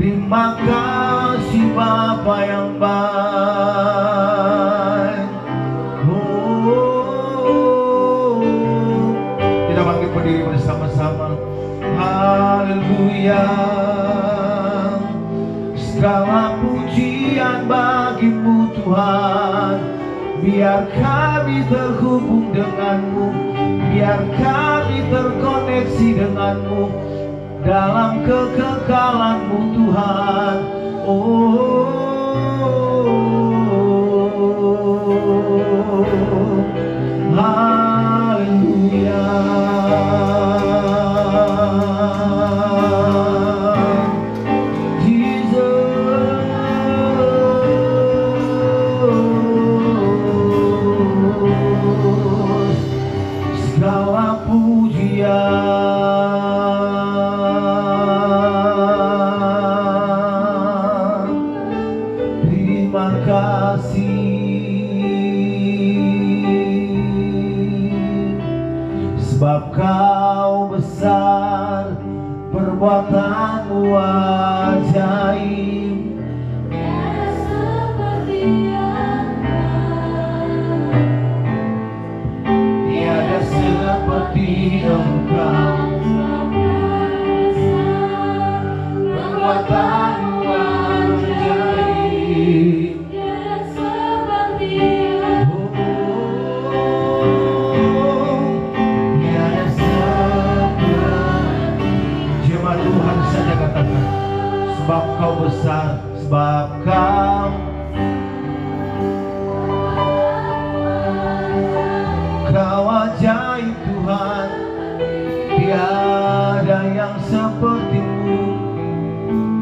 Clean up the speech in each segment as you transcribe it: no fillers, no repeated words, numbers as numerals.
Terima kasih Bapa yang baik. Kita bangkit berdiri bersama-sama. Haleluya. Segala pujian bagimu Tuhan. Biar kami terhubung denganmu, biar kami terkoneksi denganmu dalam kekekalanmu Tuhan. Haleluya. Segala pujian, terima kasih, sebab kau besar, perbuatanmu ajaib. Seperti Engkau, perbuatanmu ajaib. Tiada seperti Jemaat Tuhan saja katakan, sebab kau besar, sebab kau ajaib Tuhan, tiada yang sepertimu,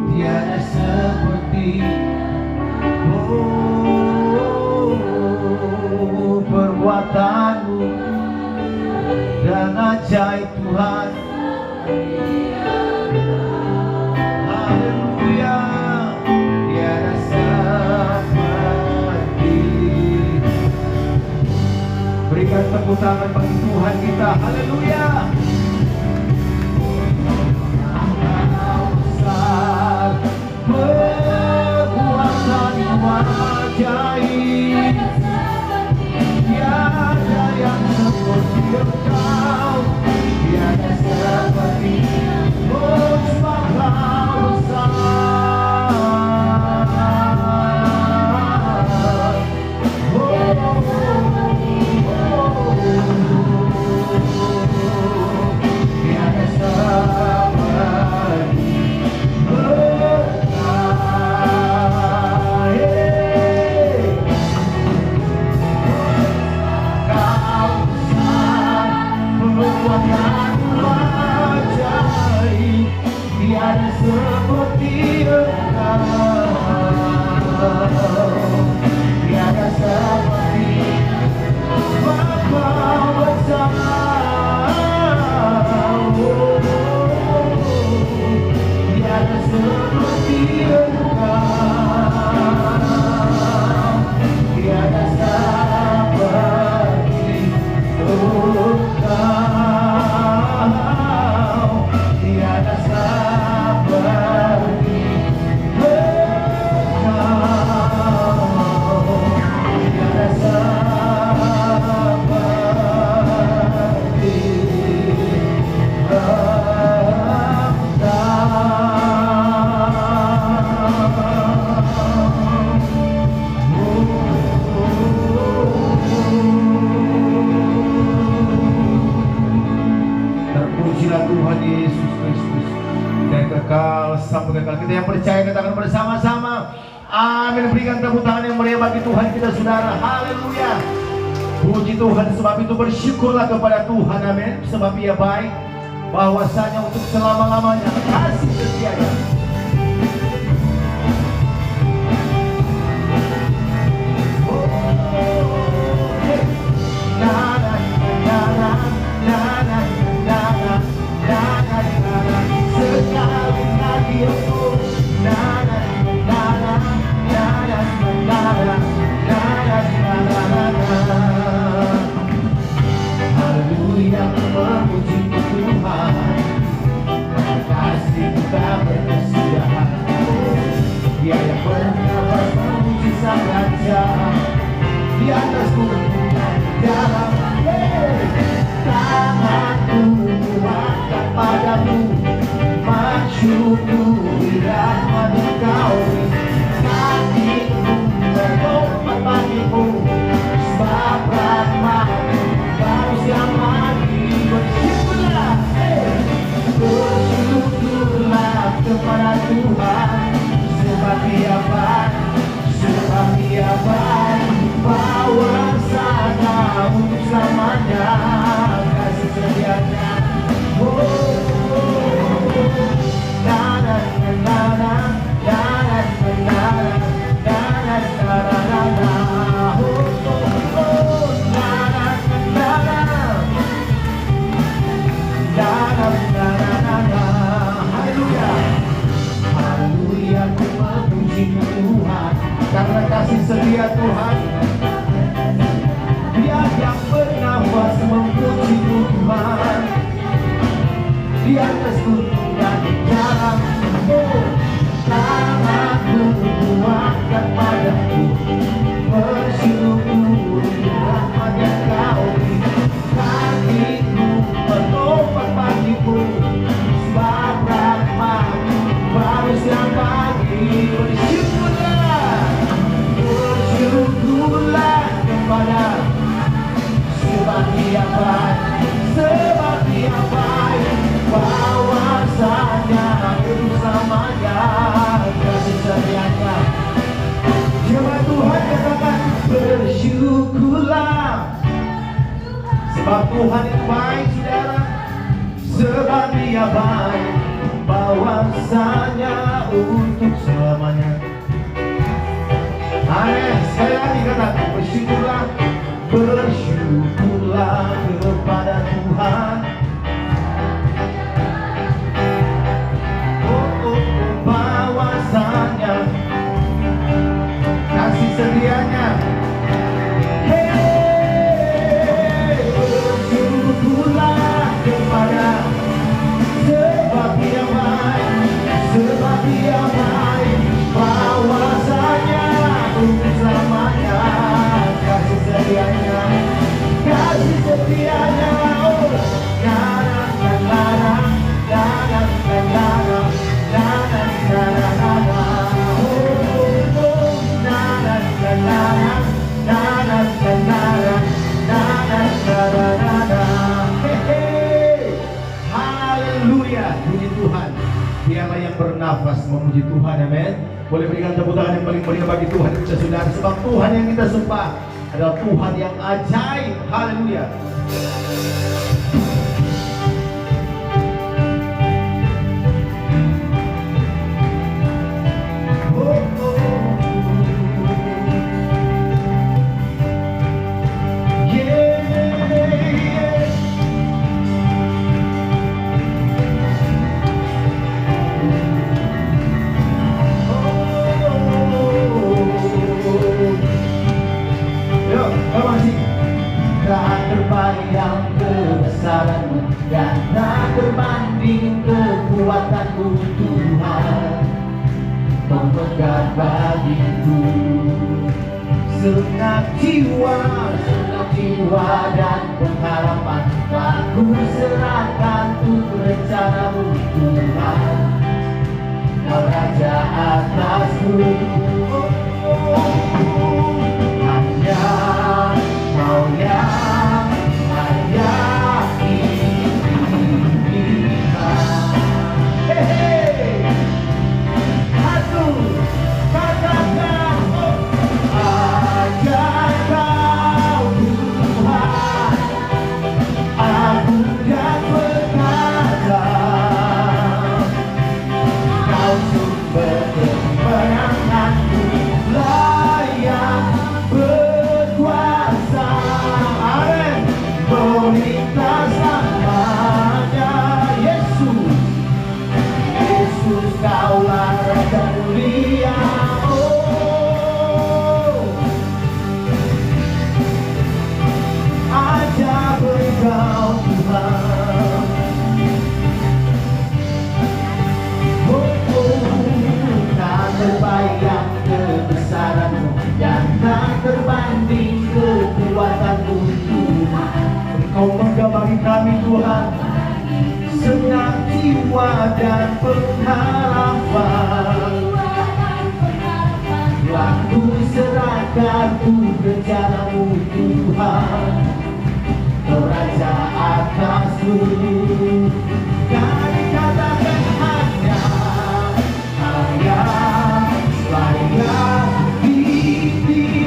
tiada seperti. Berikan tepuk tangan bagi Tuhan kita. Haleluya. Besar perbuatanmu ajaib, tiada yang seperti Engkau, tiada seperti sebab Kau besar. Tiada seperti tiada seperti Engkau, tiada seperti Bapa besar. Tiada seperti Engkau, tiada seperti Engkau, tiada seperti Terpujilah Tuhan Yesus Kristus dan kekal sampai kekal. Kita yang percaya katakan bersama-sama amin. Berikan tepuk tangan yang meriah bagi Tuhan kita saudara. Haleluya. Puji Tuhan, sebab itu bersyukurlah kepada Tuhan, amin. Sebab Ia baik, bahwasanya untuk selama-lamanya kasih setianya. Haleluya, memuji Tuhan, kasih kita berkesiapan. Dia yang pernah memuji Sang Raja di atas gunung dalam tanganku angkat padamu, mensyukuri rahmat Engkau, kakiku berlompat bagimu, sebab rahmat-Mu Kau siang lagi. Bersyukurlah, bersyukurlah kepada Tuhan, sebab Dia baik, sebab Dia baik, bahwasanya untuk selamanya kasih setianya. Haleluya, ku memuji Tuhan karena kasih setia Tuhan. Dia yang bernafas memuji Tuhan di atas gunung dan di dalam tanganku angkat padaku, bersyukuri rahmat yang Kau beri, kakiku berlompat bagimu, sebab rahmat-Mu baru siang pagi. Bersyukurlah, bersyukurlah kepada, sebab Dia baik, sebab Dia baik, bahwasanya bersamanya kasih setianya. Jemaat Tuhan katakan bersyukurlah, sebab Tuhan yang baik saudara, sebab Dia baik, bahwasanya untuk selamanya. Amin. Sekali lagi katakan bersyukurlah, bersyukurlah kepada Tuhan. Bahwasanya kasih setianya. Hey, bernafas memuji Tuhan, amin. Boleh berikan tepuk tangan yang paling meriah bagi Tuhan kita saudara, sebab Tuhan yang kita sembah adalah Tuhan yang ajaib. Haleluya. Tak terbayang kebesaran-Mu dan tak terbanding kekuatan-Mu Tuhan. Pemegar bagiku senang jiwa dan pengharapan, aku serahkan untuk rencana-Mu Tuhan. Kau Raja atasku, hanya Kau yang layak diinginkan. Satu, katakan, ajar Kau Tuhan, aku dan perkasa, Kau sumber kemenanganku, layak berkuasa. Amin. Meminta selamanya, Yesus, Yesus Kaulah Raja mulia. Oh, ajaib Engkau Tuhan. Tak terbayang kebesaran-Mu dan tak terbanding kekuatan-Mu Tuhan. Engkau megah bagi kami Tuhan, senang jiwa dan pengharapan. Aku serahkan untuk rencana-Mu Tuhan. Kau Raja atasku, Kami katakan hanya Kau yang layak ditinggikan.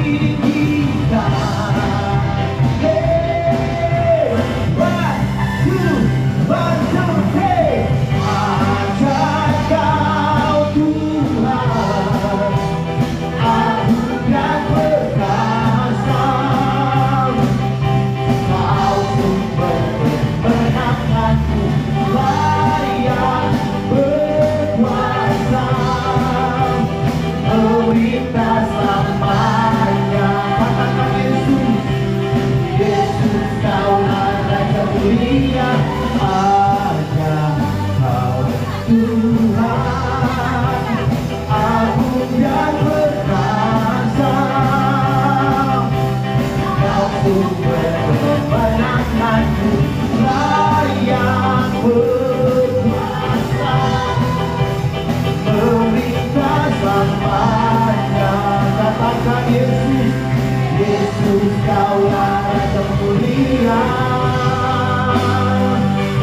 ajar Kau Tuhan, Aku dan perkasa, Kau sumber kemenanganku, layak berkuasa. Meminta selamanya, katakan Yesus, Yesus Kaulah Raja mulia. Ajar Kau Tuhan, agung dan perkasa, Kau sumber kemenanganku, layak berkuasa. Meminta selamanya, katakan Yesus, Yesus Kaulah Raja mulia.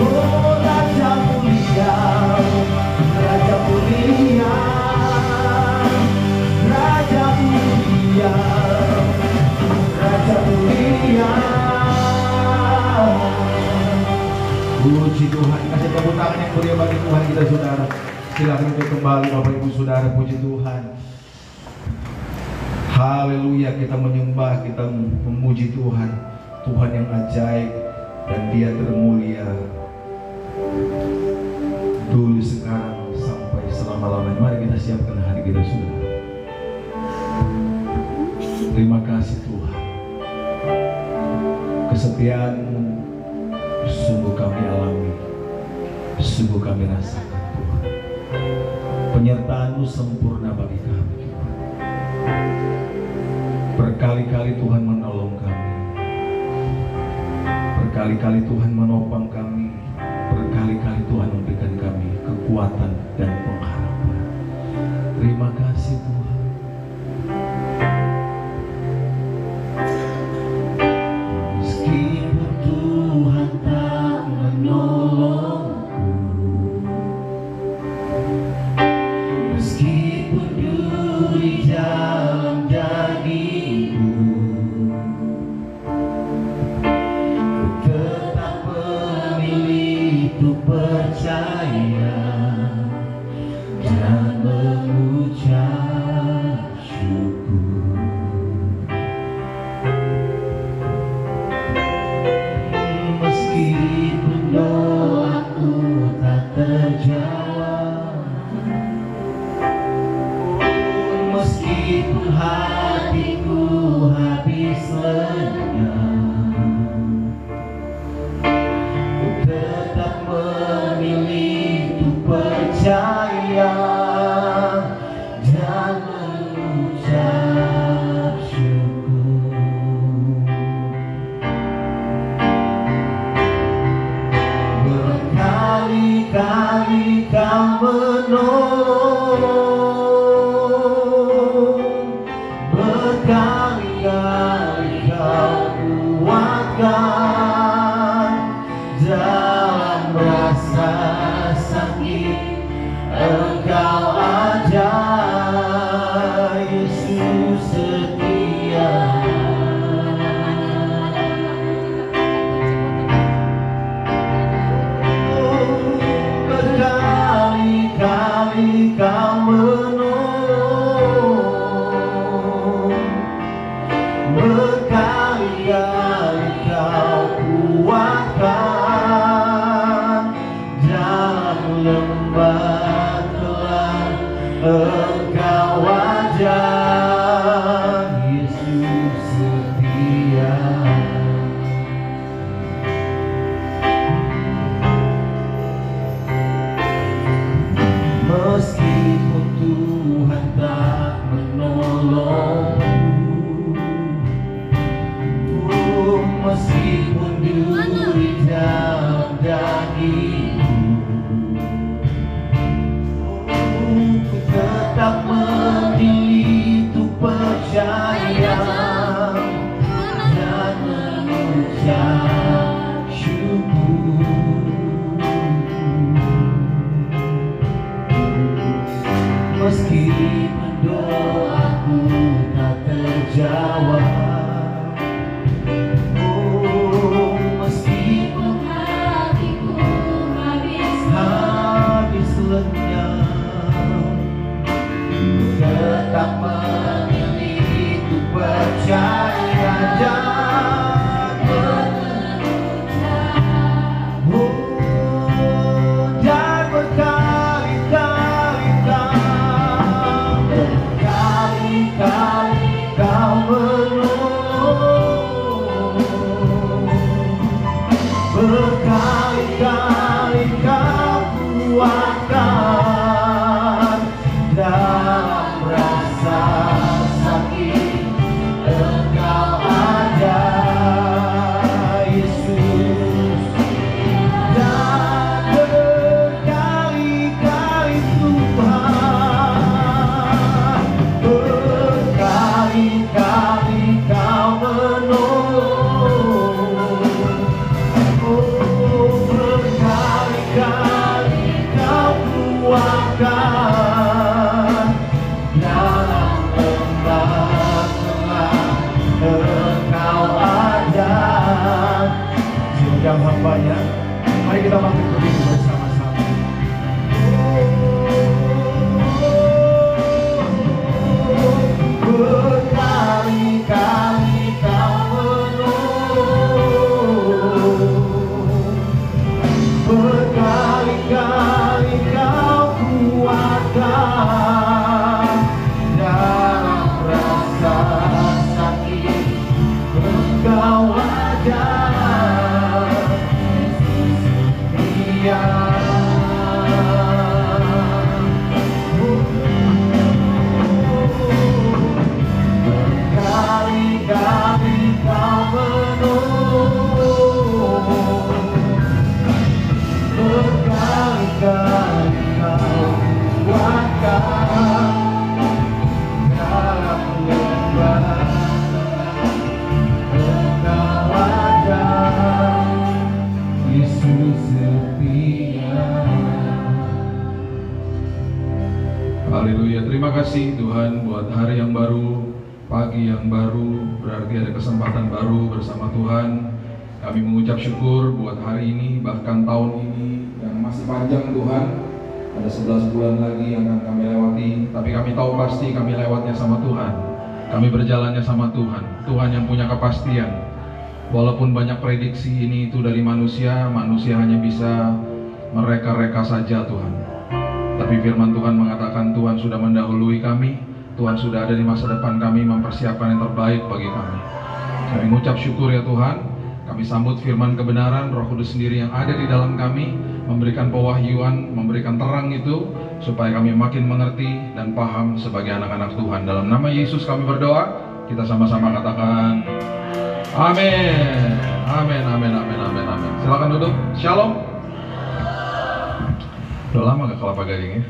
Oh Raja mulia, Raja mulia, Raja mulia, Raja mulia. puji Tuhan. Kasih tepuk tangan yang meriah bagi Tuhan kita saudara. Silakan untuk kembali Bapak Ibu Saudara, puji Tuhan. Haleluya, kita menyembah, kita memuji Tuhan. Tuhan yang ajaib dan Dia termulia. Dulu, sekarang, sampai selama-lamanya. Mari kita siapkan hati kita saudara. Terima kasih Tuhan. Kesetiaan-Mu sungguh kami alami, sungguh kami rasakan Tuhan. Penyertaan-Mu sempurna bagi kami Tuhan. Berkali-kali Tuhan menolong kami, berkali-kali Tuhan menopang kami, berkali-kali Tuhan memberikan kami kekuatan dan pengharapan. Terima kasih Tuhan. Meskipun Tuhan tak menolongku, Kau kuatkan dalam rasa sakit, Engkau ajar, Yesus setia. Berkali-kali Kau menolong, berkali-kali Kau kuatkan dalam lembah gelap, Engkau ajar, Yesus setia. Meskipun Tuhan tak menolongku, meskipun duri dalam dagingku, ku tetap memilih untuk percaya dan mengucap syukur. Meskipun doaku tak terjawab, oh, meskipun hatiku habis lenyap, ku tetap memilih untuk percaya dan mengucap, oh, dan berkali-kali Kau menolong, berkali-kali Kau kuatkan dalam rasa sakit, Engkau ajar, Yesus. Dan berkali-kali Tuhan, berkali-kali Kau menolong, oh, berkali-kali Kau kuatkan dalam lembah gelap, Engkau ajar. Setiap hambanya, mari kita bangkit berdiri bersama-sama. Berkali-kali Kau menolong, berkali-kali Kau kuatkan dalam rasa sakit, Engkau ajar, Dia. Berkali-kali Kau menolong, berkali-kali Kau kuatkan dalam lembah, Engkau ajar, Yesus setia. Haleluya, terima kasih Tuhan buat hari yang baru, pagi yang baru, berarti ada kesempatan baru bersama Tuhan. Kami mengucap syukur buat hari ini, bahkan tahun ini yang masih panjang Tuhan. Ada 11 bulan lagi yang akan kami lewati, tapi kami tahu pasti kami lewatnya sama Tuhan. Kami berjalannya sama Tuhan, Tuhan yang punya kepastian. Walaupun banyak prediksi ini itu dari manusia, manusia hanya bisa mereka-reka saja Tuhan. Tapi firman Tuhan mengatakan Tuhan sudah mendahului kami, Tuhan sudah ada di masa depan kami, mempersiapkan yang terbaik bagi kami. Kami mengucap syukur ya Tuhan. Kami sambut firman kebenaran, Roh Kudus sendiri yang ada di dalam kami, memberikan pewahyuan, memberikan terang itu, supaya kami makin mengerti dan paham sebagai anak-anak Tuhan. Dalam nama Yesus kami berdoa, kita sama-sama katakan, amin, amin, amin, amin, amin, amin. Silakan duduk, shalom. Udah lama gak kelapa gading ya?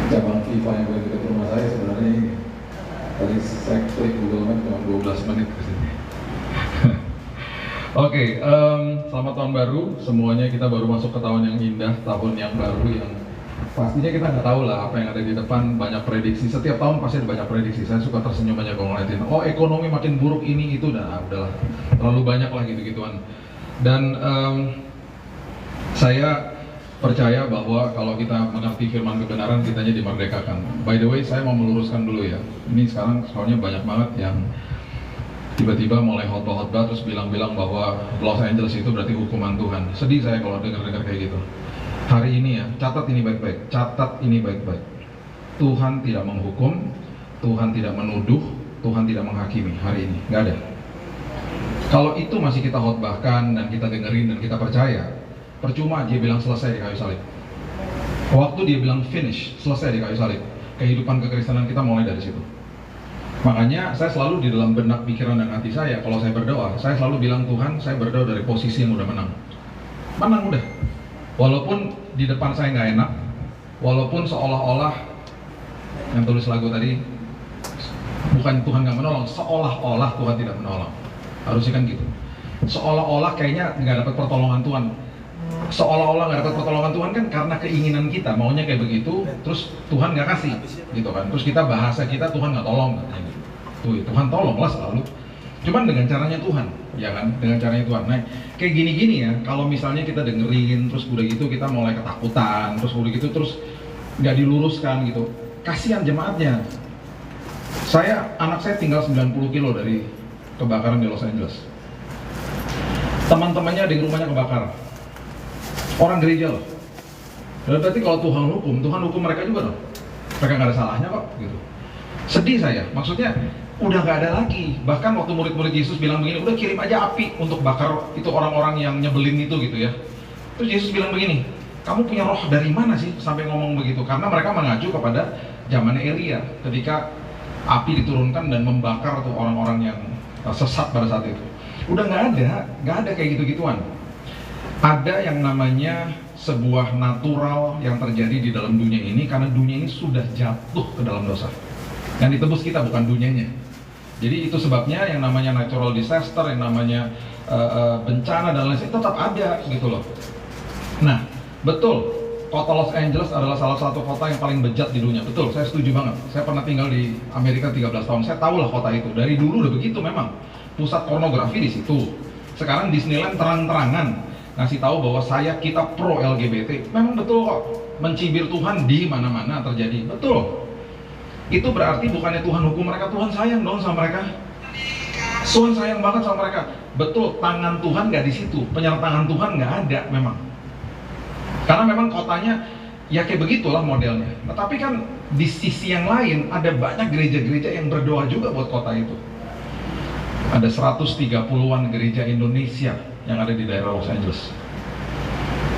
Cabang FIFA yang paling dekat rumah saya sebenarnya ini. Tadi saya klik Google Maps Oke, selamat tahun baru semuanya. Kita baru masuk ke tahun yang indah, tahun yang baru yang pastinya kita nggak tahu lah apa yang ada di depan. Banyak prediksi, setiap tahun pasti ada banyak prediksi. Saya suka tersenyum aja kalau ngeliatin, oh ekonomi makin buruk ini itu, dan udahlah, terlalu banyak lah gitu-gituan. Dan saya percaya bahwa kalau kita mengerti firman kebenaran, kitanya dimerdekakan. By the way, saya mau meluruskan dulu ya. Ini sekarang soalnya banyak banget yang tiba-tiba mulai khotbah terus bilang-bilang bahwa Los Angeles itu berarti hukuman Tuhan. Sedih saya kalau dengar-dengar kayak gitu. Hari ini ya, catat ini baik-baik, catat ini baik-baik. Tuhan tidak menghukum, Tuhan tidak menuduh, Tuhan tidak menghakimi hari ini, nggak ada. Kalau itu masih kita khotbahkan dan kita dengerin dan kita percaya, percuma dia bilang selesai di kayu salib. Waktu dia bilang finish, selesai di kayu salib, kehidupan kekristenan kita mulai dari situ. Makanya saya selalu di dalam benak pikiran dan hati saya, kalau saya berdoa, saya selalu bilang, Tuhan, saya berdoa dari posisi yang udah menang. Menang udah. Walaupun di depan saya nggak enak, walaupun seolah-olah yang tulis lagu tadi, bukan Tuhan nggak menolong, seolah-olah Tuhan tidak menolong. Harusnya kan gitu. Seolah-olah kayaknya nggak dapat pertolongan Tuhan. Seolah-olah nggak dapat pertolongan Tuhan kan karena keinginan kita, maunya kayak begitu, terus Tuhan nggak kasih, gitu kan. Terus kita bahasa kita, Tuhan nggak tolong, katanya gitu. Tuhan tolonglah selalu, cuman dengan caranya Tuhan, ya kan, dengan caranya Tuhan. Nah, kayak gini-gini ya, kalau misalnya kita dengerin, terus udah gitu kita mulai ketakutan, terus udah gitu terus nggak diluruskan gitu, kasihan jemaatnya. Anak saya tinggal 90 kilo dari kebakaran di Los Angeles. Teman-temannya di rumahnya kebakar, orang gereja loh. Dan berarti kalau Tuhan hukum mereka juga loh. Mereka nggak ada salahnya kok, gitu. Sedih saya, maksudnya udah nggak ada lagi. Bahkan waktu murid-murid Yesus bilang begini, udah kirim aja api untuk bakar itu orang-orang yang nyebelin itu gitu ya. Terus Yesus bilang begini, kamu punya roh dari mana sih sampai ngomong begitu? Karena mereka mengacu kepada zaman Elia, ketika api diturunkan dan membakar tuh orang-orang yang sesat pada saat itu. Udah nggak ada kayak gitu-gituan. Ada yang namanya sebuah natural yang terjadi di dalam dunia ini karena dunia ini sudah jatuh ke dalam dosa. Yang ditebus kita bukan dunianya. Jadi itu sebabnya yang namanya natural disaster, yang namanya bencana dan lain-lain tetap ada gitu loh. Nah, betul, kota Los Angeles adalah salah satu kota yang paling bejat di dunia. Betul, saya setuju banget. Saya pernah tinggal di Amerika 13 tahun. Saya tahu lah kota itu. Dari dulu udah begitu memang. Pusat pornografi di situ. Sekarang Disneyland terang-terangan ngasih tahu bahwa kita pro LGBT. Memang betul kok. Mencibir Tuhan di mana-mana terjadi. Betul. Itu berarti bukannya Tuhan hukum mereka, Tuhan sayang dong sama mereka. Tuhan sayang banget sama mereka. Betul, tangan Tuhan nggak di situ, penyertaan Tuhan nggak ada memang. Karena memang kotanya ya kayak begitulah modelnya. Nah, tapi kan di sisi yang lain ada banyak gereja-gereja yang berdoa juga buat kota itu. Ada 130-an gereja Indonesia yang ada di daerah Los Angeles.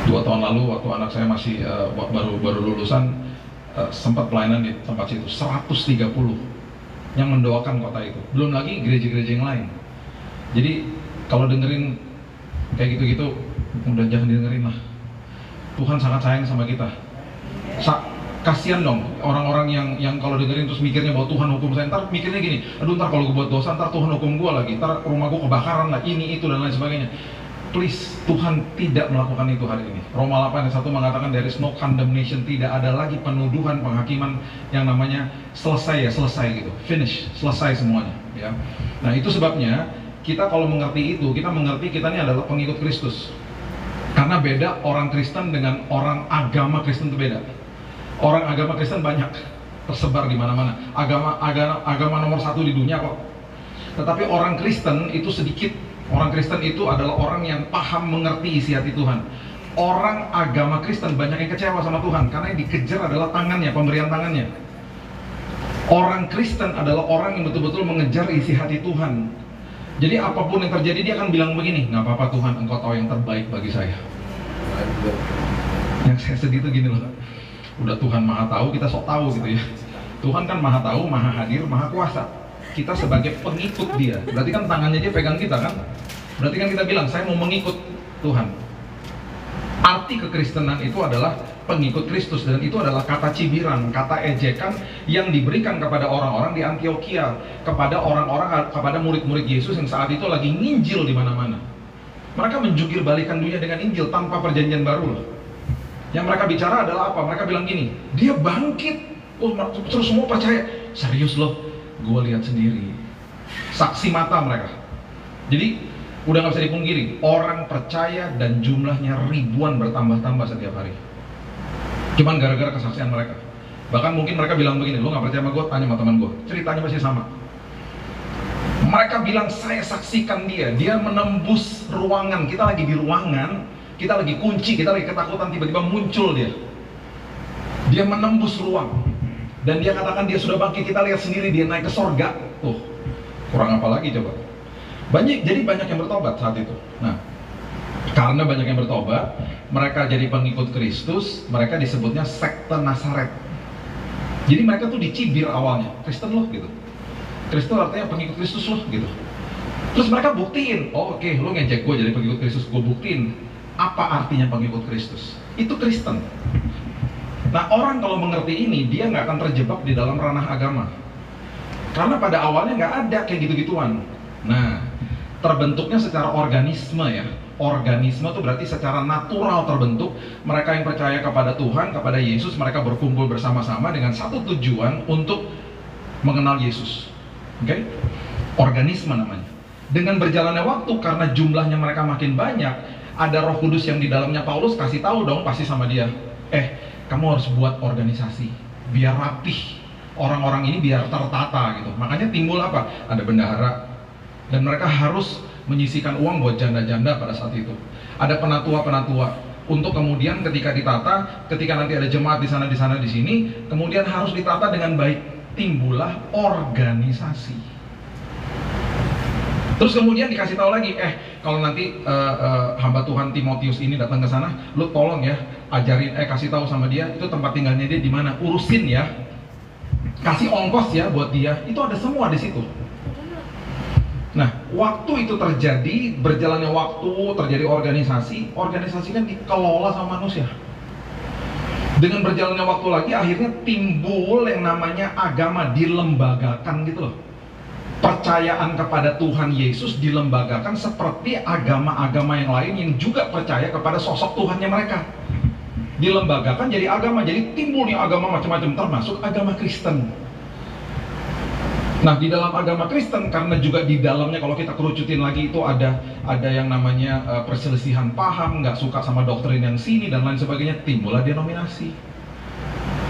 2 tahun lalu waktu anak saya masih baru lulusan, sempat pelayanan di tempat situ, 130 yang mendoakan kota itu. Belum lagi gereja-gereja yang lain. Jadi kalau dengerin kayak gitu-gitu, udah jangan dengerin lah. Tuhan sangat sayang sama kita. Kasian dong orang-orang yang kalau dengerin terus mikirnya bahwa Tuhan hukum saya, ntar mikirnya gini, aduh ntar kalau gue buat dosa, ntar Tuhan hukum gue lagi, ntar rumah gue kebakaran lah, ini itu dan lain sebagainya. Please, Tuhan tidak melakukan itu hari ini. Roma 8:1 mengatakan there is no condemnation, tidak ada lagi penuduhan, penghakiman yang namanya selesai gitu, finish, selesai semuanya ya. Nah, itu sebabnya kita kalau mengerti itu, kita mengerti kita ini adalah pengikut Kristus. Karena beda orang Kristen dengan orang agama Kristen itu beda. Orang agama Kristen banyak tersebar di mana-mana. Agama nomor 1 di dunia kok. Tetapi orang Kristen itu sedikit. Orang Kristen itu adalah orang yang paham mengerti isi hati Tuhan. Orang agama Kristen banyak yang kecewa sama Tuhan karena yang dikejar adalah tangannya, pemberian tangannya. Orang Kristen adalah orang yang betul-betul mengejar isi hati Tuhan. Jadi apapun yang terjadi dia akan bilang begini, nggak apa-apa Tuhan, Engkau tahu yang terbaik bagi saya. Yang saya sedih itu gini loh, udah Tuhan maha tahu, kita sok tahu gitu ya. Tuhan kan maha tahu, maha hadir, maha kuasa. Kita sebagai pengikut dia, berarti kan tangannya dia pegang kita kan. Berarti kan kita bilang, saya mau mengikut Tuhan. Arti kekristenan itu adalah pengikut Kristus, dan itu adalah kata cibiran, kata ejekan yang diberikan kepada orang-orang di Antioquia, kepada orang-orang, kepada murid-murid Yesus yang saat itu lagi nginjil di mana-mana. Mereka menjungkir balikan dunia dengan Injil tanpa perjanjian baru loh. Yang mereka bicara adalah apa? Mereka bilang gini, dia bangkit. Oh, terus semua percaya. Serius loh, gue lihat sendiri. Saksi mata mereka. Jadi udah gak bisa dipungkiri, orang percaya dan jumlahnya ribuan bertambah-tambah setiap hari. Cuman gara-gara kesaksian mereka. Bahkan mungkin mereka bilang begini, lo gak percaya sama gue, tanya sama teman gue. Ceritanya masih sama. Mereka bilang, saya saksikan dia menembus ruangan. Kita lagi di ruangan, kita lagi kunci, kita lagi ketakutan, tiba-tiba muncul dia. Dia menembus ruang. Dan dia katakan dia sudah bangkit, kita lihat sendiri dia naik ke sorga. Tuh, kurang apa lagi coba. Jadi banyak yang bertobat saat itu. Nah, karena banyak yang bertobat, mereka jadi pengikut Kristus, mereka disebutnya sekte Nazaret. Jadi mereka tuh dicibir awalnya, Kristen loh gitu. Kristen artinya pengikut Kristus loh gitu. Terus mereka buktiin, oh oke, lo ngejek gue jadi pengikut Kristus, gue buktiin apa artinya pengikut Kristus. Itu Kristen. Nah, orang kalau mengerti ini, dia nggak akan terjebak di dalam ranah agama. Karena pada awalnya nggak ada kayak gitu-gituan. Nah, terbentuknya secara organisme ya. Organisme itu berarti secara natural terbentuk. Mereka yang percaya kepada Tuhan, kepada Yesus, mereka berkumpul bersama-sama dengan satu tujuan untuk mengenal Yesus. Oke? Organisme namanya. Dengan berjalannya waktu, karena jumlahnya mereka makin banyak, ada Roh Kudus yang di dalamnya Paulus kasih tahu dong pasti sama dia. Kamu harus buat organisasi biar rapih, orang-orang ini biar tertata gitu. Makanya timbul apa? Ada bendahara, dan mereka harus menyisihkan uang buat janda-janda pada saat itu. Ada penatua-penatua untuk kemudian ketika ditata, ketika nanti ada jemaat di sana di sini, kemudian harus ditata dengan baik. Timbullah organisasi. Terus kemudian dikasih tahu lagi, kalau nanti hamba Tuhan Timotius ini datang ke sana, lu tolong ya ajarin, kasih tahu sama dia itu tempat tinggalnya dia di mana, urusin ya, kasih ongkos ya buat dia. Itu ada semua di situ. Nah, waktu itu terjadi, berjalannya waktu, terjadi organisasi kan dikelola sama manusia. Dengan berjalannya waktu lagi, akhirnya timbul yang namanya agama dilembagakan gitu loh. Percayaan kepada Tuhan Yesus dilembagakan seperti agama-agama yang lain yang juga percaya kepada sosok Tuhannya mereka. Dilembagakan jadi agama, jadi timbul nih agama macam-macam, termasuk agama Kristen. Nah, di dalam agama Kristen, karena juga di dalamnya kalau kita kerucutin lagi itu ada yang namanya perselisihan paham, nggak suka sama doktrin yang sini dan lain sebagainya, timbullah denominasi,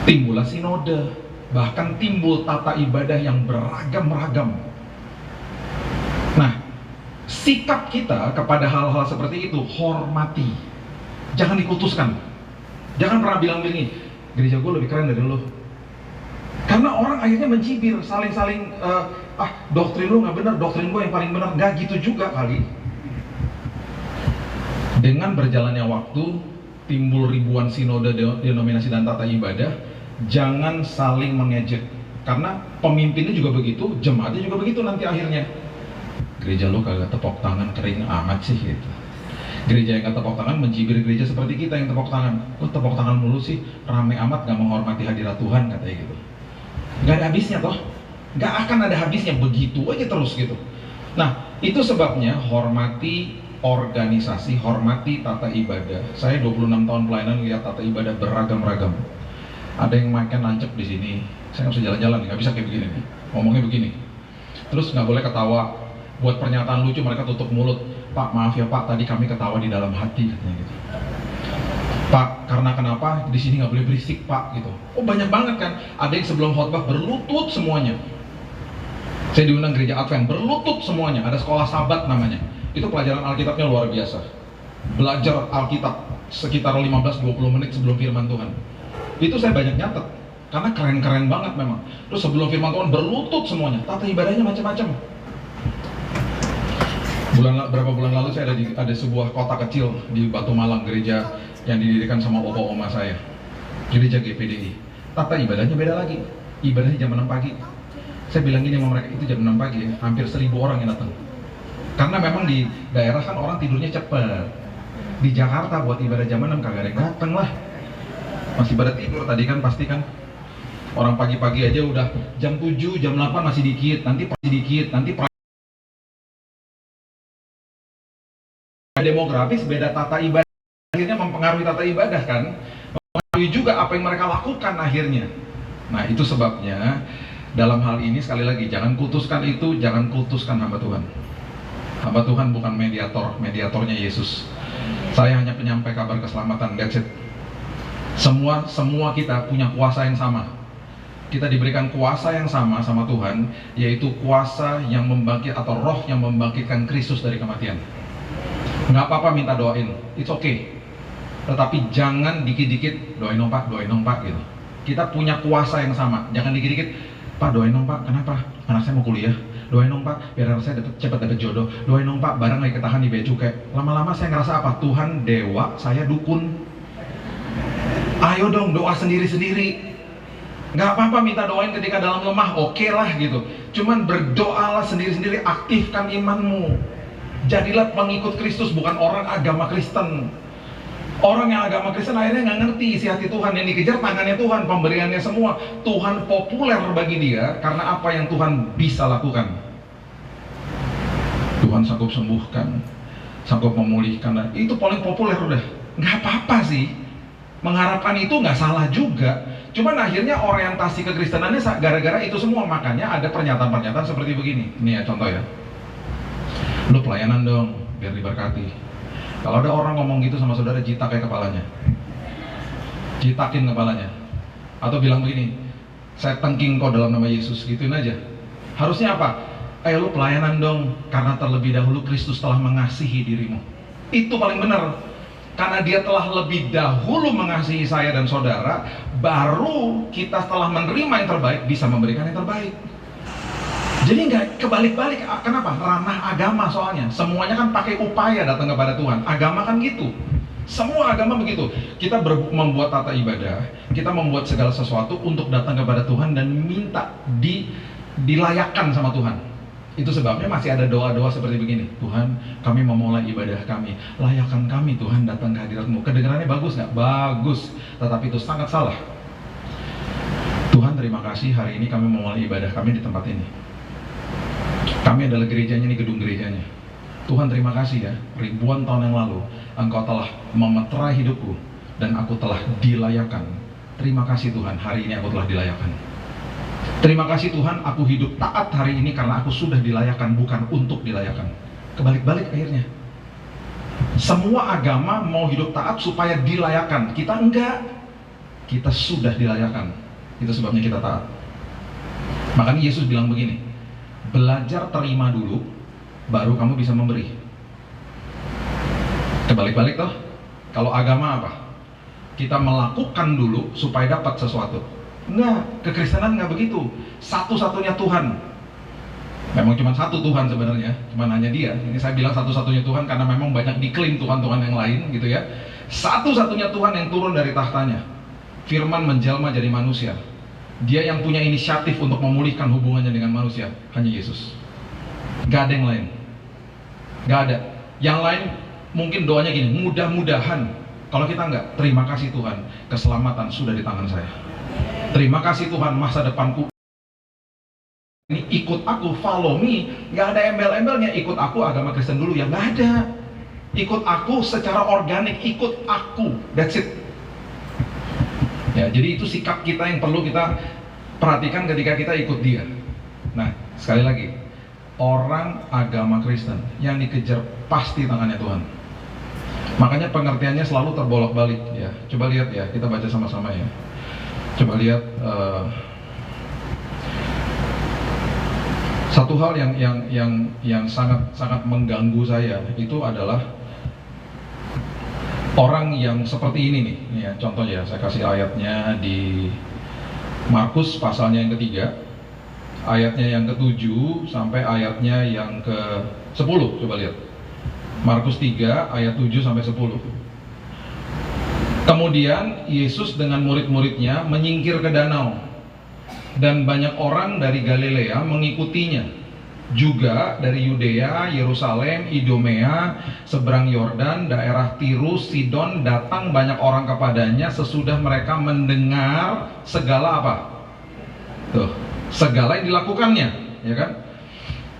timbullah sinode, bahkan timbul tata ibadah yang beragam-ragam. Nah, sikap kita kepada hal-hal seperti itu, hormati, jangan dikutuskan. Jangan pernah bilang begini, gereja gue lebih keren dari lo. Karena orang akhirnya mencibir, saling-saling, doktrin lu nggak benar, doktrin gue yang paling benar. Nggak gitu juga kali. Dengan berjalannya waktu, timbul ribuan sinode, denominasi dan tata ibadah. Jangan saling mengejek, karena pemimpinnya juga begitu, jemaatnya juga begitu nanti akhirnya. Gereja lu kagak tepuk tangan, kering amat sih gitu. Gereja yang gak tepuk tangan mencibir gereja seperti kita yang tepuk tangan. Lu tepuk tangan mulu sih, rame amat, gak menghormati hadirat Tuhan, katanya gitu. Gak ada habisnya toh, gak akan ada habisnya, begitu aja terus gitu. Nah, itu sebabnya hormati organisasi, hormati tata ibadah. Saya 26 tahun pelayanan lihat tata ibadah beragam-ragam. Ada yang makan lancep di sini, saya nggak bisa jalan-jalan, nggak bisa kayak begini nih. Ngomongnya begini, terus nggak boleh ketawa. Buat pernyataan lucu mereka tutup mulut. Pak, maaf ya Pak, tadi kami ketawa di dalam hati, katanya gitu. Pak, karena kenapa? Di sini nggak boleh berisik Pak, gitu. Oh, banyak banget kan. Ada yang sebelum khotbah berlutut semuanya. Saya diundang gereja Advent, berlutut semuanya. Ada sekolah Sabat namanya. Itu pelajaran Alkitabnya luar biasa. Belajar Alkitab sekitar 15-20 menit sebelum firman Tuhan. Itu saya banyak nyatet, karena keren-keren banget memang. Terus sebelum firman Tuhan berlutut semuanya. Tata ibadahnya macam-macam. Berapa bulan lalu saya ada sebuah kota kecil di Batu Malang, gereja yang didirikan sama opa oma saya, gereja GPDI. Tata ibadahnya beda lagi, ibadahnya jam 6 pagi. Saya bilang gini sama mereka, itu jam 6 pagi ya, hampir 1000 orang yang datang. Karena memang di daerah kan orang tidurnya cepet. Di Jakarta buat ibadah jam 6 kagak ada yang datang lah. Masih pada tidur tadi kan, pasti kan. Orang pagi-pagi aja udah jam 7, jam 8 masih dikit, nanti demografis, beda tata ibadah, akhirnya mempengaruhi tata ibadah kan, mempengaruhi juga apa yang mereka lakukan akhirnya. Nah itu sebabnya dalam hal ini sekali lagi jangan kultuskan itu, jangan kultuskan hamba Tuhan. Hamba Tuhan bukan mediator, mediatornya Yesus. Saya hanya penyampai kabar keselamatan, that's it. Semua kita punya kuasa yang sama. Kita diberikan kuasa yang sama Tuhan, yaitu kuasa yang membangkit atau roh yang membangkitkan Kristus dari kematian. Nggak apa-apa minta doain, it's okay. Tetapi jangan dikit-dikit doain dong Pak gitu. Kita punya kuasa yang sama, jangan dikit-dikit, Pak doain dong Pak, kenapa? Anak saya mau kuliah. Doain dong Pak, biar anak saya cepat dapat jodoh. Doain dong Pak, barang lagi ketahan di bea cukai. Lama-lama saya ngerasa apa? Tuhan dewa, saya dukun. Ayo dong doa sendiri-sendiri. Nggak apa-apa minta doain ketika dalam lemah, oke lah gitu. Cuman berdoalah sendiri-sendiri, aktifkan imanmu. Jadilah pengikut Kristus, bukan orang agama Kristen. Orang yang agama Kristen akhirnya nggak ngerti isi hati Tuhan, yang dikejar tangannya Tuhan, pemberiannya semua. Tuhan populer bagi dia karena apa yang Tuhan bisa lakukan. Tuhan sanggup sembuhkan, sanggup memulihkan, itu paling populer udah. Nggak apa-apa sih, mengharapkan itu nggak salah juga. Cuman akhirnya orientasi kekristenannya gara-gara itu semua. Makanya ada pernyataan-pernyataan seperti begini. Ini ya contoh ya, lu pelayanan dong biar diberkati. Kalau ada orang ngomong gitu sama saudara, jitakai kepalanya, jitakin kepalanya, atau bilang begini, saya tengking kau dalam nama Yesus, gituin aja. Harusnya apa? Ayo lu pelayanan dong, karena terlebih dahulu Kristus telah mengasihi dirimu. Itu paling benar, karena dia telah lebih dahulu mengasihi saya dan saudara, baru kita setelah menerima yang terbaik bisa memberikan yang terbaik. Jadi nggak kebalik-balik. Kenapa? Ranah agama soalnya. Semuanya kan pakai upaya datang kepada Tuhan. Agama kan gitu. Semua agama begitu. Kita membuat tata ibadah, kita membuat segala sesuatu untuk datang kepada Tuhan dan minta dilayakkan sama Tuhan. Itu sebabnya masih ada doa-doa seperti begini. Tuhan, kami memulai ibadah kami. Layakkan kami Tuhan datang ke hadirat-Mu. Kedengarannya bagus nggak? Bagus. Tetapi itu sangat salah. Tuhan terima kasih hari ini kami memulai ibadah kami di tempat ini. Kami adalah gerejanya, ini gedung gerejanya. Tuhan terima kasih ya, ribuan tahun yang lalu Engkau telah memeterai hidupku dan aku telah dilayakkan. Terima kasih Tuhan, hari ini aku telah dilayakkan. Terima kasih Tuhan, aku hidup taat hari ini karena aku sudah dilayakkan, bukan untuk dilayakkan. Kebalik-balik akhirnya. Semua agama mau hidup taat supaya dilayakkan. Kita enggak. Kita sudah dilayakkan. Itu sebabnya kita taat. Makanya Yesus bilang begini, belajar terima dulu, baru kamu bisa memberi. Kebalik-balik toh. Kalau agama apa? Kita melakukan dulu supaya dapat sesuatu. Enggak, kekristenan enggak begitu. Satu-satunya Tuhan. Memang cuma satu Tuhan sebenarnya, cuma hanya Dia. Ini saya bilang satu-satunya Tuhan karena memang banyak diklaim Tuhan-Tuhan yang lain gitu ya. Satu-satunya Tuhan yang turun dari tahtanya. Firman menjelma jadi manusia. Dia yang punya inisiatif untuk memulihkan hubungannya dengan manusia, hanya Yesus. Gak ada yang lain. Gak ada. Yang lain mungkin doanya gini, mudah-mudahan. Kalau kita enggak, terima kasih Tuhan, keselamatan sudah di tangan saya. Terima kasih Tuhan, masa depanku ini ikut aku, follow me. Gak ada embel-embelnya, ikut aku agama Kristen dulu ya, gak ada. Ikut aku secara organik, ikut aku, that's it. Ya, jadi itu sikap kita yang perlu kita perhatikan ketika kita ikut Dia. Nah, sekali lagi, orang agama Kristen yang dikejar pasti tangannya Tuhan. Makanya pengertiannya selalu terbolak-balik ya. Coba lihat ya, kita baca sama-sama ya. Coba lihat satu hal yang sangat mengganggu saya itu adalah orang yang seperti ini nih ya, contohnya saya kasih ayatnya di Markus pasalnya yang ketiga, ayatnya yang ke-7 sampai ayatnya yang ke-10. Coba lihat Markus 3 ayat 7 sampai 10. Kemudian Yesus dengan murid-muridnya menyingkir ke danau, dan banyak orang dari Galilea mengikutinya. Juga dari Yudea, Yerusalem, Idumea, seberang Yordan, daerah Tirus, Sidon, datang banyak orang kepadanya sesudah mereka mendengar segala apa? Tuh, segala yang dilakukannya, ya kan?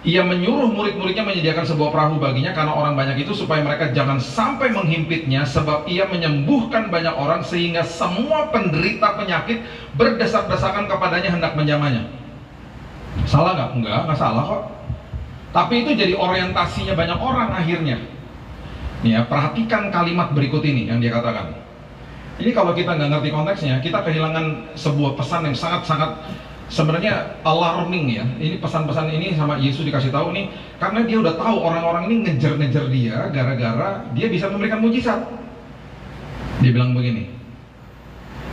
Ia menyuruh murid-muridnya menyediakan sebuah perahu baginya karena orang banyak itu, supaya mereka jangan sampai menghimpitnya, sebab ia menyembuhkan banyak orang sehingga semua penderita penyakit berdesak-desakan kepadanya hendak menjamahnya. Salah nggak? Nggak salah kok. Tapi itu jadi orientasinya banyak orang akhirnya. Nih ya, perhatikan kalimat berikut ini yang dia katakan. Ini kalau kita nggak ngerti konteksnya, kita kehilangan sebuah pesan yang sangat-sangat sebenarnya alarming ya. Ini pesan-pesan ini sama Yesus dikasih tahu nih, karena dia udah tahu orang-orang ini ngejar-ngejar dia gara-gara dia bisa memberikan mujizat. Dia bilang begini,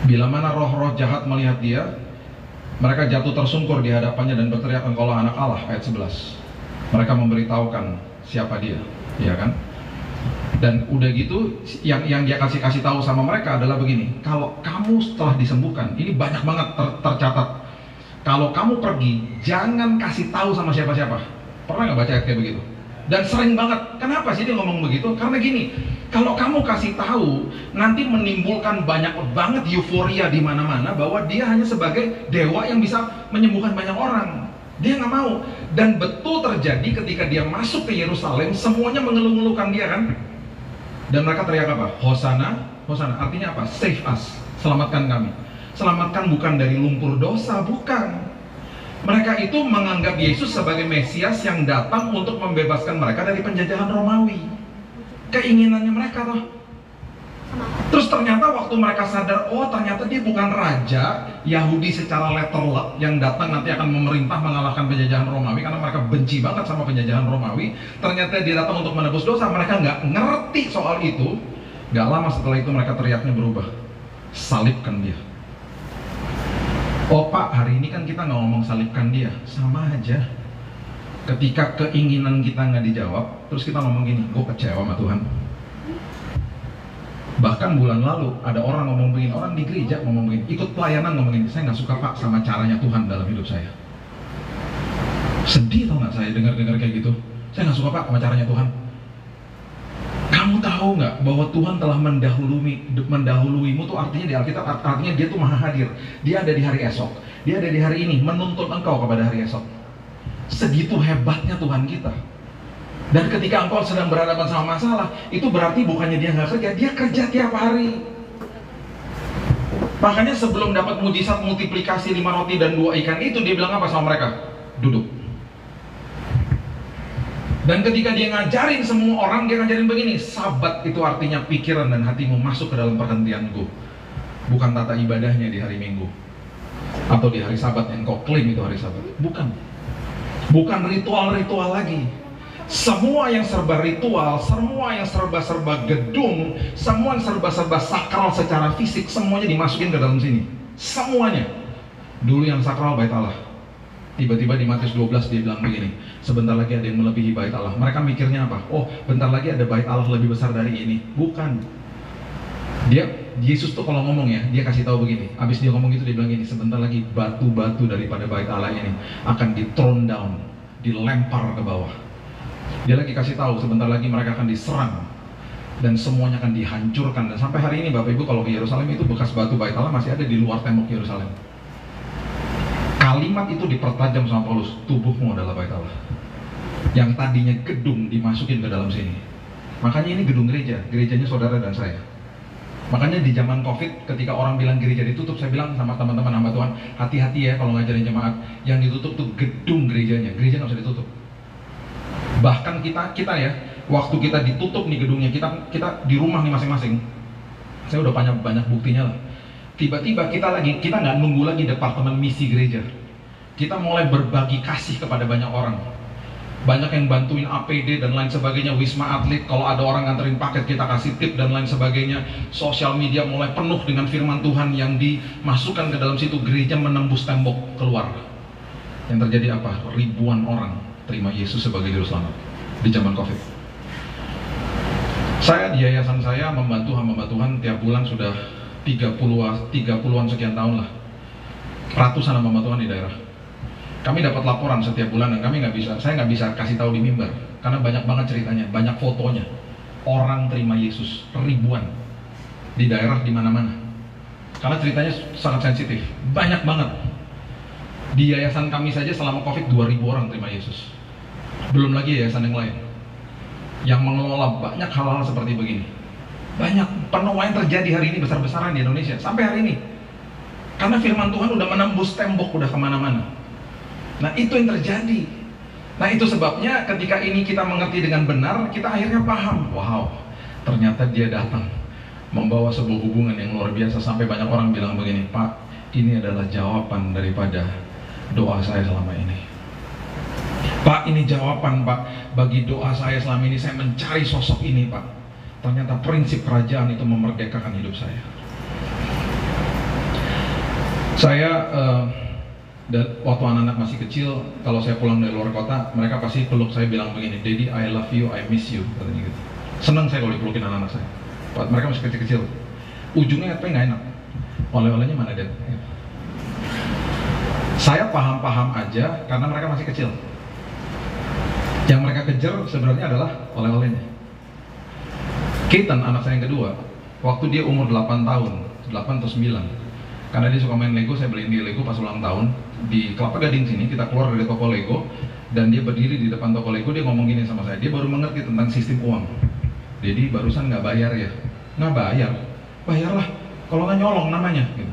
bila mana roh-roh jahat melihat dia, mereka jatuh tersungkur di hadapannya dan berteriak, engkaulah anak Allah, ayat 11. Mereka memberitahukan siapa dia, ya kan? Dan udah gitu, yang dia kasih tahu sama mereka adalah begini, kalau kamu setelah disembuhkan, ini banyak banget tercatat. Kalau kamu pergi, jangan kasih tahu sama siapa-siapa. Pernah nggak baca ayat kayak begitu? Dan sering banget. Kenapa sih dia ngomong begitu? Karena gini, kalau kamu kasih tahu, nanti menimbulkan banyak banget euforia di mana-mana bahwa dia hanya sebagai dewa yang bisa menyembuhkan banyak orang. Dia nggak mau. Dan betul terjadi ketika dia masuk ke Yerusalem, semuanya mengeluh-ngeluhkan dia kan? Dan mereka teriak apa? Hosana, Hosana. Artinya apa? Save us, selamatkan kami. Selamatkan bukan dari lumpur dosa, bukan. Mereka itu menganggap Yesus sebagai Mesias yang datang untuk membebaskan mereka dari penjajahan Romawi. Keinginannya mereka toh. Terus ternyata waktu mereka sadar, oh ternyata dia bukan raja Yahudi secara letterlek yang datang nanti akan memerintah mengalahkan penjajahan Romawi, karena mereka benci banget sama penjajahan Romawi. Ternyata dia datang untuk menebus dosa. Mereka nggak ngerti soal itu. Gak lama setelah itu mereka teriaknya berubah, salibkan dia. Oh Pak, hari ini kan kita nggak ngomong salibkan dia, sama aja. Ketika keinginan kita nggak dijawab, terus kita ngomong gini, gue kecewa sama Tuhan. Bahkan bulan lalu ada orang ngomong begini, orang di gereja ngomong begini, ikut pelayanan ngomong begini, saya nggak suka Pak sama caranya Tuhan dalam hidup saya. Sedih tau nggak saya dengar-dengar kayak gitu. Saya nggak suka Pak sama caranya Tuhan. Kamu tahu nggak bahwa Tuhan telah mendahuluimu tuh artinya di Alkitab, artinya dia tuh maha hadir. Dia ada di hari esok, dia ada di hari ini menuntut engkau kepada hari esok. Segitu hebatnya Tuhan kita. Dan ketika engkau sedang berhadapan sama masalah, itu berarti bukannya dia nggak kerja, dia kerja tiap hari. Makanya sebelum dapat mujizat multiplikasi 5 roti dan 2 ikan itu, dia bilang apa sama mereka? Duduk. Dan ketika dia ngajarin semua orang, dia ngajarin begini, Sabat itu artinya pikiran dan hatimu masuk ke dalam perhentianku. Bukan tata ibadahnya di hari Minggu atau di hari Sabat yang kau klaim itu hari Sabat. Bukan. Bukan ritual-ritual lagi. Semua yang serba ritual, semua yang serba-serba gedung, semua yang serba-serba sakral secara fisik, semuanya dimasukin ke dalam sini. Semuanya. Dulu yang sakral bait Allah. Tiba-tiba di Matius 12 dia bilang begini, sebentar lagi ada yang melebihi bait Allah. Mereka mikirnya apa? Oh, bentar lagi ada bait Allah lebih besar dari ini. Bukan. Yesus tuh kalau ngomong ya, dia kasih tahu begini. Abis dia ngomong gitu dia bilang gini, sebentar lagi batu-batu daripada bait Allah ini akan di-thrown down, dilempar ke bawah. Dia lagi kasih tahu sebentar lagi mereka akan diserang dan semuanya akan dihancurkan. Dan sampai hari ini Bapak Ibu kalau ke Yerusalem itu bekas batu bait Allah masih ada di luar tembok Yerusalem. Kalimat itu dipertajam sama Paulus, tubuhmu adalah bait Allah. Yang tadinya gedung dimasukin ke dalam sini. Makanya ini gedung gereja, gerejanya saudara dan saya. Makanya di zaman Covid ketika orang bilang gereja ditutup, saya bilang sama teman-teman hamba Tuhan, hati-hati ya kalau ngajarin jemaat. Yang ditutup tuh gedung gerejanya, gereja nggak usah ditutup. Bahkan kita ya, waktu kita ditutup nih gedungnya, kita di rumah nih masing-masing. Saya udah banyak buktinya lah. Tiba-tiba kita nggak nunggu lagi departemen misi gereja. Kita mulai berbagi kasih kepada banyak orang. Banyak yang bantuin APD dan lain sebagainya, Wisma Atlet, kalau ada orang nganterin paket kita kasih tip dan lain sebagainya. Sosial media mulai penuh dengan firman Tuhan yang dimasukkan ke dalam situ, gereja menembus tembok keluar. Yang terjadi apa? Ribuan orang terima Yesus sebagai juru selamat di zaman Covid. Saya di yayasan saya membantu hamba Tuhan tiap bulan sudah 30-an sekian tahun lah, ratusan hamba Tuhan di daerah. Kami dapat laporan setiap bulan dan saya nggak bisa kasih tahu di mimbar karena banyak banget ceritanya, banyak fotonya. Orang terima Yesus ribuan di daerah di mana-mana. Karena ceritanya sangat sensitif, banyak banget. Di yayasan kami saja selama Covid 2.000 orang terima Yesus. Belum lagi yayasan yang lain yang mengelola banyak hal-hal seperti begini. Banyak penuaian terjadi hari ini besar-besaran di Indonesia sampai hari ini. Karena firman Tuhan udah menembus tembok, udah kemana-mana. Nah itu yang terjadi. Nah itu sebabnya ketika ini kita mengerti dengan benar, kita akhirnya paham, wow, ternyata dia datang membawa sebuah hubungan yang luar biasa. Sampai banyak orang bilang begini, Pak, ini adalah jawaban daripada doa saya selama ini. Pak, ini jawaban Pak bagi doa saya selama ini. Saya mencari sosok ini Pak. Ternyata prinsip kerajaan itu memerdekakan hidup saya. Saya waktu anak-anak masih kecil, kalau saya pulang dari luar kota, mereka pasti peluk saya bilang begini, Daddy, I love you, I miss you, katanya gitu. Senang saya kalau dipelukin anak-anak saya. Mereka masih kecil-kecil. Ujungnya apa nggak enak? Oleh-olehnya mana Dad? Saya paham-paham aja karena mereka masih kecil. Yang mereka kejar sebenarnya adalah oleh-olehnya. Keaton, anak saya yang kedua, waktu dia umur 8 tahun, 8 atau 9, karena dia suka main Lego, saya beliin dia Lego pas ulang tahun di Kelapa Gading sini. Kita keluar dari toko Lego dan dia berdiri di depan toko Lego. Dia ngomong gini sama saya, dia baru mengerti tentang sistem uang. Jadi barusan nggak bayar ya? Nggak bayar, bayarlah. Kalau nggak nyolong namanya. Gitu.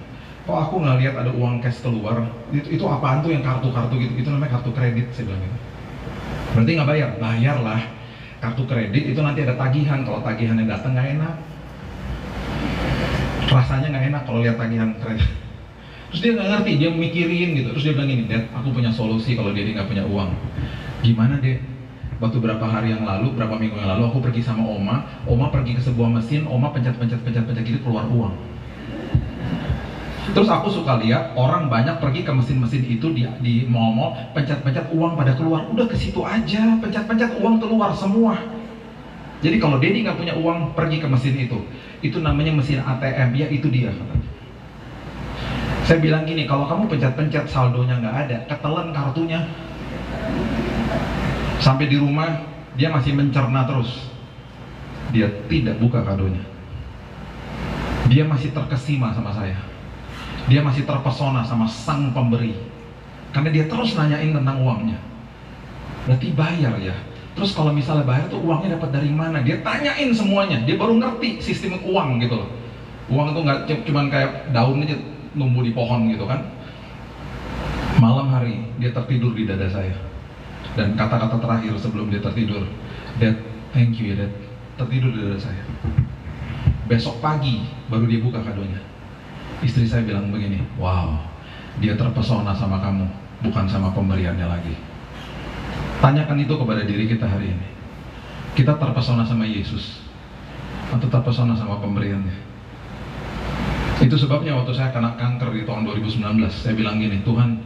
Kok aku nggak lihat ada uang cash keluar? Itu apaan tuh yang kartu-kartu gitu? Itu namanya kartu kredit, saya bilang gitu. Berarti nggak bayar? Bayarlah. Kartu kredit itu nanti ada tagihan. Kalau tagihannya datang nggak enak. Rasanya nggak enak kalau lihat tagihan kredit. Terus dia nggak ngerti, dia mikirin gitu. Terus dia bilang gini, Dad, aku punya solusi kalau dia nggak punya uang. Gimana Dad? Waktu berapa hari yang lalu, berapa minggu yang lalu, aku pergi sama Oma pergi ke sebuah mesin, Oma pencet gitu keluar uang. Terus aku suka lihat orang banyak pergi ke mesin-mesin itu di mall-mall, pencet uang pada keluar. Udah ke situ aja, pencet uang keluar semua. Jadi kalau Dedi nggak punya uang, pergi ke mesin itu namanya mesin ATM, ya itu dia. Saya bilang gini, kalau kamu pencet saldonya nggak ada, ketelan kartunya. Sampai di rumah, dia masih mencerna terus. Dia tidak buka kadonya. Dia masih terkesima sama saya. Dia masih terpesona sama sang pemberi. Karena dia terus nanyain tentang uangnya. Berarti bayar ya. Terus kalau misalnya bayar tuh uangnya dapat dari mana? Dia tanyain semuanya. Dia baru ngerti sistem uang gitu loh. Uang itu nggak cuman kayak daun aja numbuh di pohon gitu kan. Malam hari dia tertidur di dada saya. Dan kata-kata terakhir sebelum dia tertidur, Dad, thank you ya Dad. Tertidur di dada saya. Besok pagi baru dia buka kadonya. Istri saya bilang begini, wow, dia terpesona sama kamu, bukan sama pemberiannya lagi. Tanyakan itu kepada diri kita hari ini. Kita terpesona sama Yesus atau terpesona sama pemberiannya? Itu sebabnya waktu saya kena kanker di tahun 2019, saya bilang gini, Tuhan,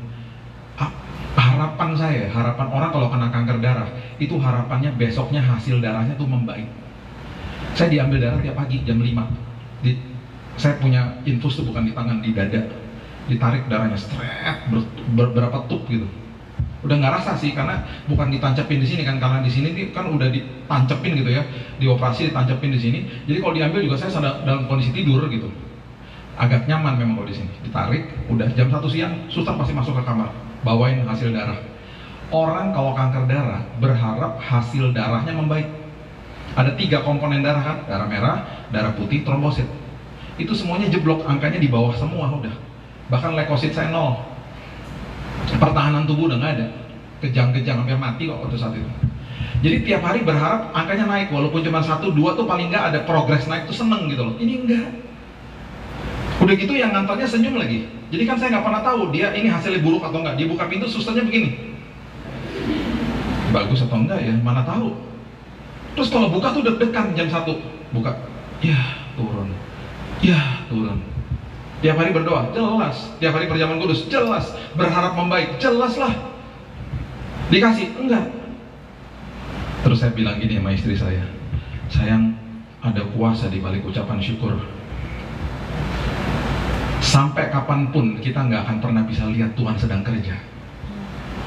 harapan orang kalau kena kanker darah, itu harapannya besoknya hasil darahnya tuh membaik. Saya diambil darah tiap pagi jam 5. Saya punya infus tuh bukan di tangan, di dada. Ditarik darahnya, stret, berapa tup gitu. Udah nggak rasa sih, karena bukan ditancapin di sini kan, karena di sini kan udah ditancapin gitu ya, dioperasi ditancapin di sini. Jadi kalau diambil juga saya dalam kondisi tidur gitu. Agak nyaman memang kalau di sini. Ditarik, udah jam 1 siang, suster pasti masuk ke kamar, bawain hasil darah. Orang kalau kanker darah berharap hasil darahnya membaik. Ada 3 komponen darah kan, darah merah, darah putih, trombosit. Itu semuanya jeblok, angkanya di bawah semua udah. Bahkan leukosit saya 0. Pertahanan tubuh udah nggak ada, kejang-kejang hampir mati kok waktu saat itu. Jadi tiap hari berharap angkanya naik, walaupun cuma 1-2 tuh paling nggak ada progres naik tuh seneng gitu loh. Ini enggak. Udah gitu yang ngantornya senyum lagi. Jadi kan saya nggak pernah tahu dia ini hasilnya buruk atau enggak. Dia buka pintu susternya begini. Bagus atau enggak ya, mana tahu. Terus kalau buka tuh deg-degan jam 1. Buka, ya turun, ya turun. Tiap hari berdoa, jelas. Tiap hari perjamuan kudus, jelas. Berharap membaik, jelas lah. Dikasih, enggak. Terus saya bilang gini sama istri saya, sayang, ada kuasa di balik ucapan syukur. Sampai kapanpun kita nggak akan pernah bisa lihat Tuhan sedang kerja,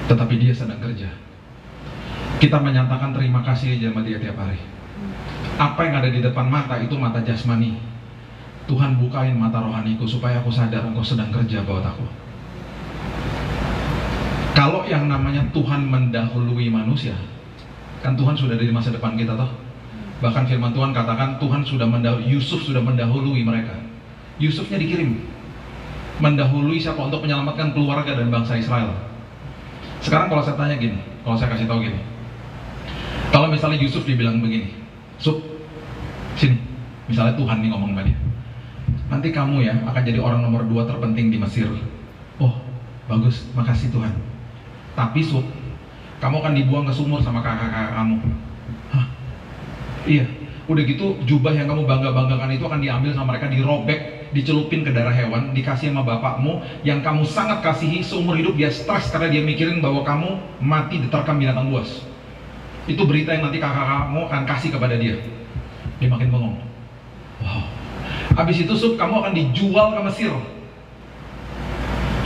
tetapi Dia sedang kerja. Kita menyatakan terima kasih aja sama Dia tiap hari. Apa yang ada di depan mata itu mata jasmani. Tuhan bukain mata rohaniku supaya aku sadar Engkau sedang kerja buat aku. Kalau yang namanya Tuhan mendahului manusia, Kan Tuhan sudah ada di masa depan kita toh. Bahkan firman Tuhan katakan Tuhan sudah Yusuf sudah mendahului mereka. Yusufnya dikirim mendahului siapa untuk menyelamatkan keluarga dan bangsa Israel. Sekarang kalau saya tanya gini, kalau saya kasih tahu gini, kalau misalnya Yusuf dibilang begini, Sup, sini, misalnya Tuhan nih ngomong sama dia, nanti kamu ya akan jadi orang nomor 2 terpenting di Mesir. Oh, bagus, makasih Tuhan. Tapi Sup, kamu akan dibuang ke sumur sama kakak-kakak kamu. Hah? Iya. Udah gitu jubah yang kamu bangga-banggakan itu akan diambil sama mereka, dirobek, dicelupin ke darah hewan, dikasih sama bapakmu yang kamu sangat kasihi. Seumur hidup dia stres karena dia mikirin bahwa kamu mati diterkam binatang buas. Itu berita yang nanti kakak kamu akan kasih kepada dia. Dia makin bengong. Wow. Habis itu Sup, kamu akan dijual ke Mesir.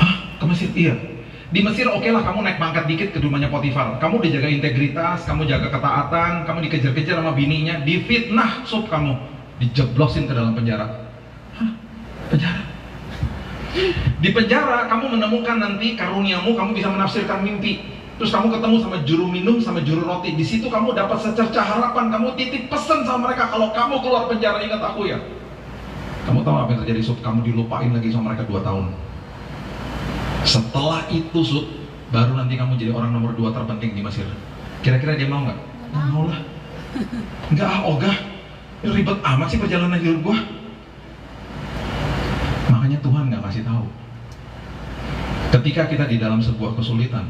Hah? Ke Mesir? Iya. Di Mesir oke lah, kamu naik pangkat dikit ke rumahnya Potifar. Kamu udah jaga integritas, kamu jaga ketaatan, kamu dikejar-kejar sama bininya, difitnah Sup, kamu dijeblosin ke dalam penjara. Hah? Penjara? Di penjara kamu menemukan nanti karuniamu, kamu bisa menafsirkan mimpi. Terus kamu ketemu sama juru minum, sama juru roti. Di situ kamu dapat secercah harapan, kamu titip pesan sama mereka, kalau kamu keluar penjara ingat aku ya. Kamu tahu apa yang terjadi Sup? Kamu dilupain lagi sama mereka 2 tahun. Setelah itu Sup, baru nanti kamu jadi orang nomor 2 terpenting di Mesir. Kira-kira dia mau nggak? Nggak mau lah. Nggak ogah. Ribet amat sih perjalanan hidup gua. Makanya Tuhan nggak kasih tahu. Ketika kita di dalam sebuah kesulitan,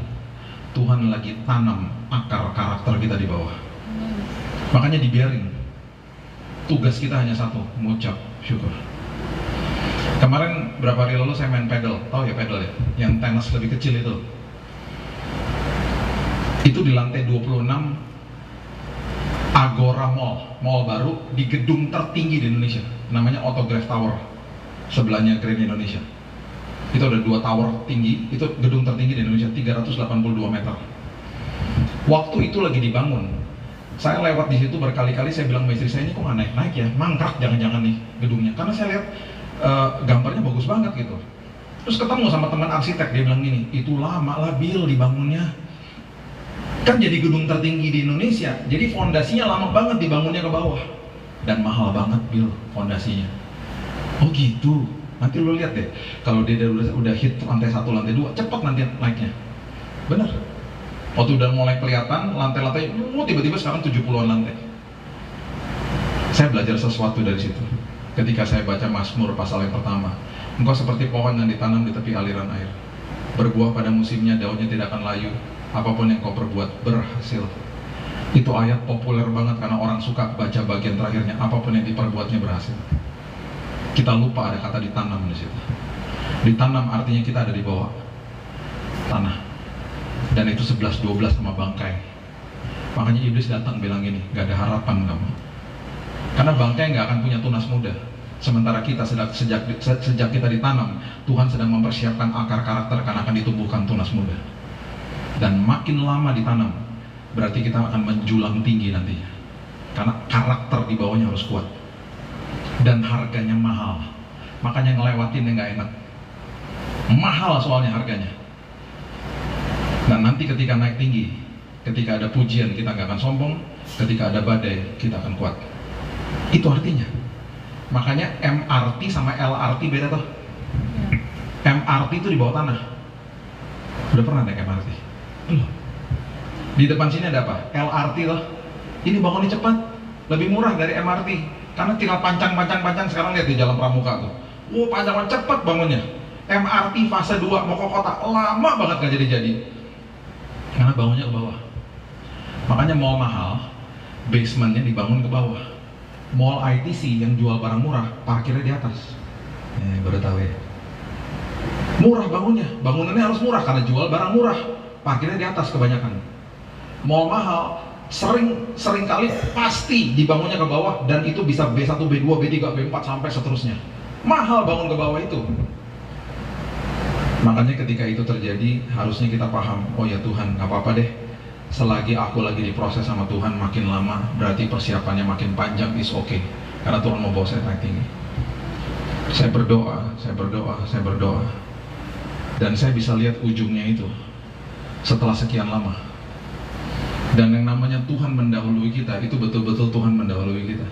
Tuhan lagi tanam akar karakter kita di bawah. Makanya dibiarin. Tugas kita hanya satu, mengucap syukur. Kemarin berapa hari lalu saya main pedal, tahu ya pedal ya? Yang tenis lebih kecil itu. Itu di lantai 26 Agora Mall baru di gedung tertinggi di Indonesia. Namanya Autograph Tower. Sebelahnya Grand Indonesia. Itu ada 2 tower tinggi, itu gedung tertinggi di Indonesia, 382 meter. Waktu itu lagi dibangun. Saya lewat di situ berkali-kali, saya bilang sama istri saya, ini kok nggak naik-naik ya? Mangkrak jangan-jangan nih gedungnya. Karena saya lihat gambarnya bagus banget gitu. Terus ketemu sama teman arsitek, dia bilang gini, itu lama lah Bill dibangunnya. Kan jadi gedung tertinggi di Indonesia, jadi fondasinya lama banget dibangunnya ke bawah. Dan mahal banget Bill fondasinya. Oh gitu, nanti lo lihat deh, kalau dia udah hit lantai 1, lantai 2, cepat nanti naiknya. Bener. Waktu udah mulai kelihatan, lantai-lantai, tiba-tiba sekarang 70-an lantai. Saya belajar sesuatu dari situ. Ketika saya baca Mazmur pasal yang pertama, engkau seperti pohon yang ditanam di tepi aliran air, berbuah pada musimnya, daunnya tidak akan layu, apapun yang kau perbuat berhasil. Itu ayat populer banget karena orang suka baca bagian terakhirnya, apapun yang diperbuatnya berhasil. Kita lupa ada kata ditanam di situ. Ditanam artinya kita ada di bawah tanah, dan itu 11-12 sama bangkai. Makanya iblis datang bilang gini, gak ada harapan kamu. Karena bangkai nggak akan punya tunas muda. Sementara kita sejak kita ditanam, Tuhan sedang mempersiapkan akar karakter karena akan ditumbuhkan tunas muda. Dan makin lama ditanam, berarti kita akan menjulang tinggi nantinya. Karena karakter di bawahnya harus kuat. Dan harganya mahal. Makanya ngelewatinnya nggak enak. Mahal soalnya harganya. Dan nanti ketika naik tinggi, ketika ada pujian kita nggak akan sombong, ketika ada badai kita akan kuat. Itu artinya. Makanya MRT sama LRT beda tuh. MRT itu di bawah tanah. Udah pernah naik MRT? Belum. Di depan sini ada apa? LRT loh. Ini bangunnya cepat, lebih murah dari MRT. Karena tinggal pancang. Sekarang lihat di Jalan Pramuka tuh. Panjang cepat bangunnya. MRT fase 2 mau ke kota, lama banget gak jadi-jadi. Karena bangunnya ke bawah. Makanya mall mahal, basementnya dibangun ke bawah. Mall ITC yang jual barang murah, parkirnya di atas. Baru tahu ya. Murah bangunannya harus murah karena jual barang murah, parkirnya di atas kebanyakan. Mall mahal, sering kali pasti dibangunnya ke bawah, dan itu bisa B1, B2, B3, B4 sampai seterusnya. Mahal bangun ke bawah itu. Makanya ketika itu terjadi, harusnya kita paham, oh ya Tuhan, gak apa-apa deh. Selagi aku lagi diproses sama Tuhan makin lama, berarti persiapannya makin panjang, is okay. Karena Tuhan mau bawa saya naik tinggi. Saya berdoa. Dan saya bisa lihat ujungnya itu setelah sekian lama. Dan yang namanya Tuhan mendahului kita, itu betul-betul Tuhan mendahului kita.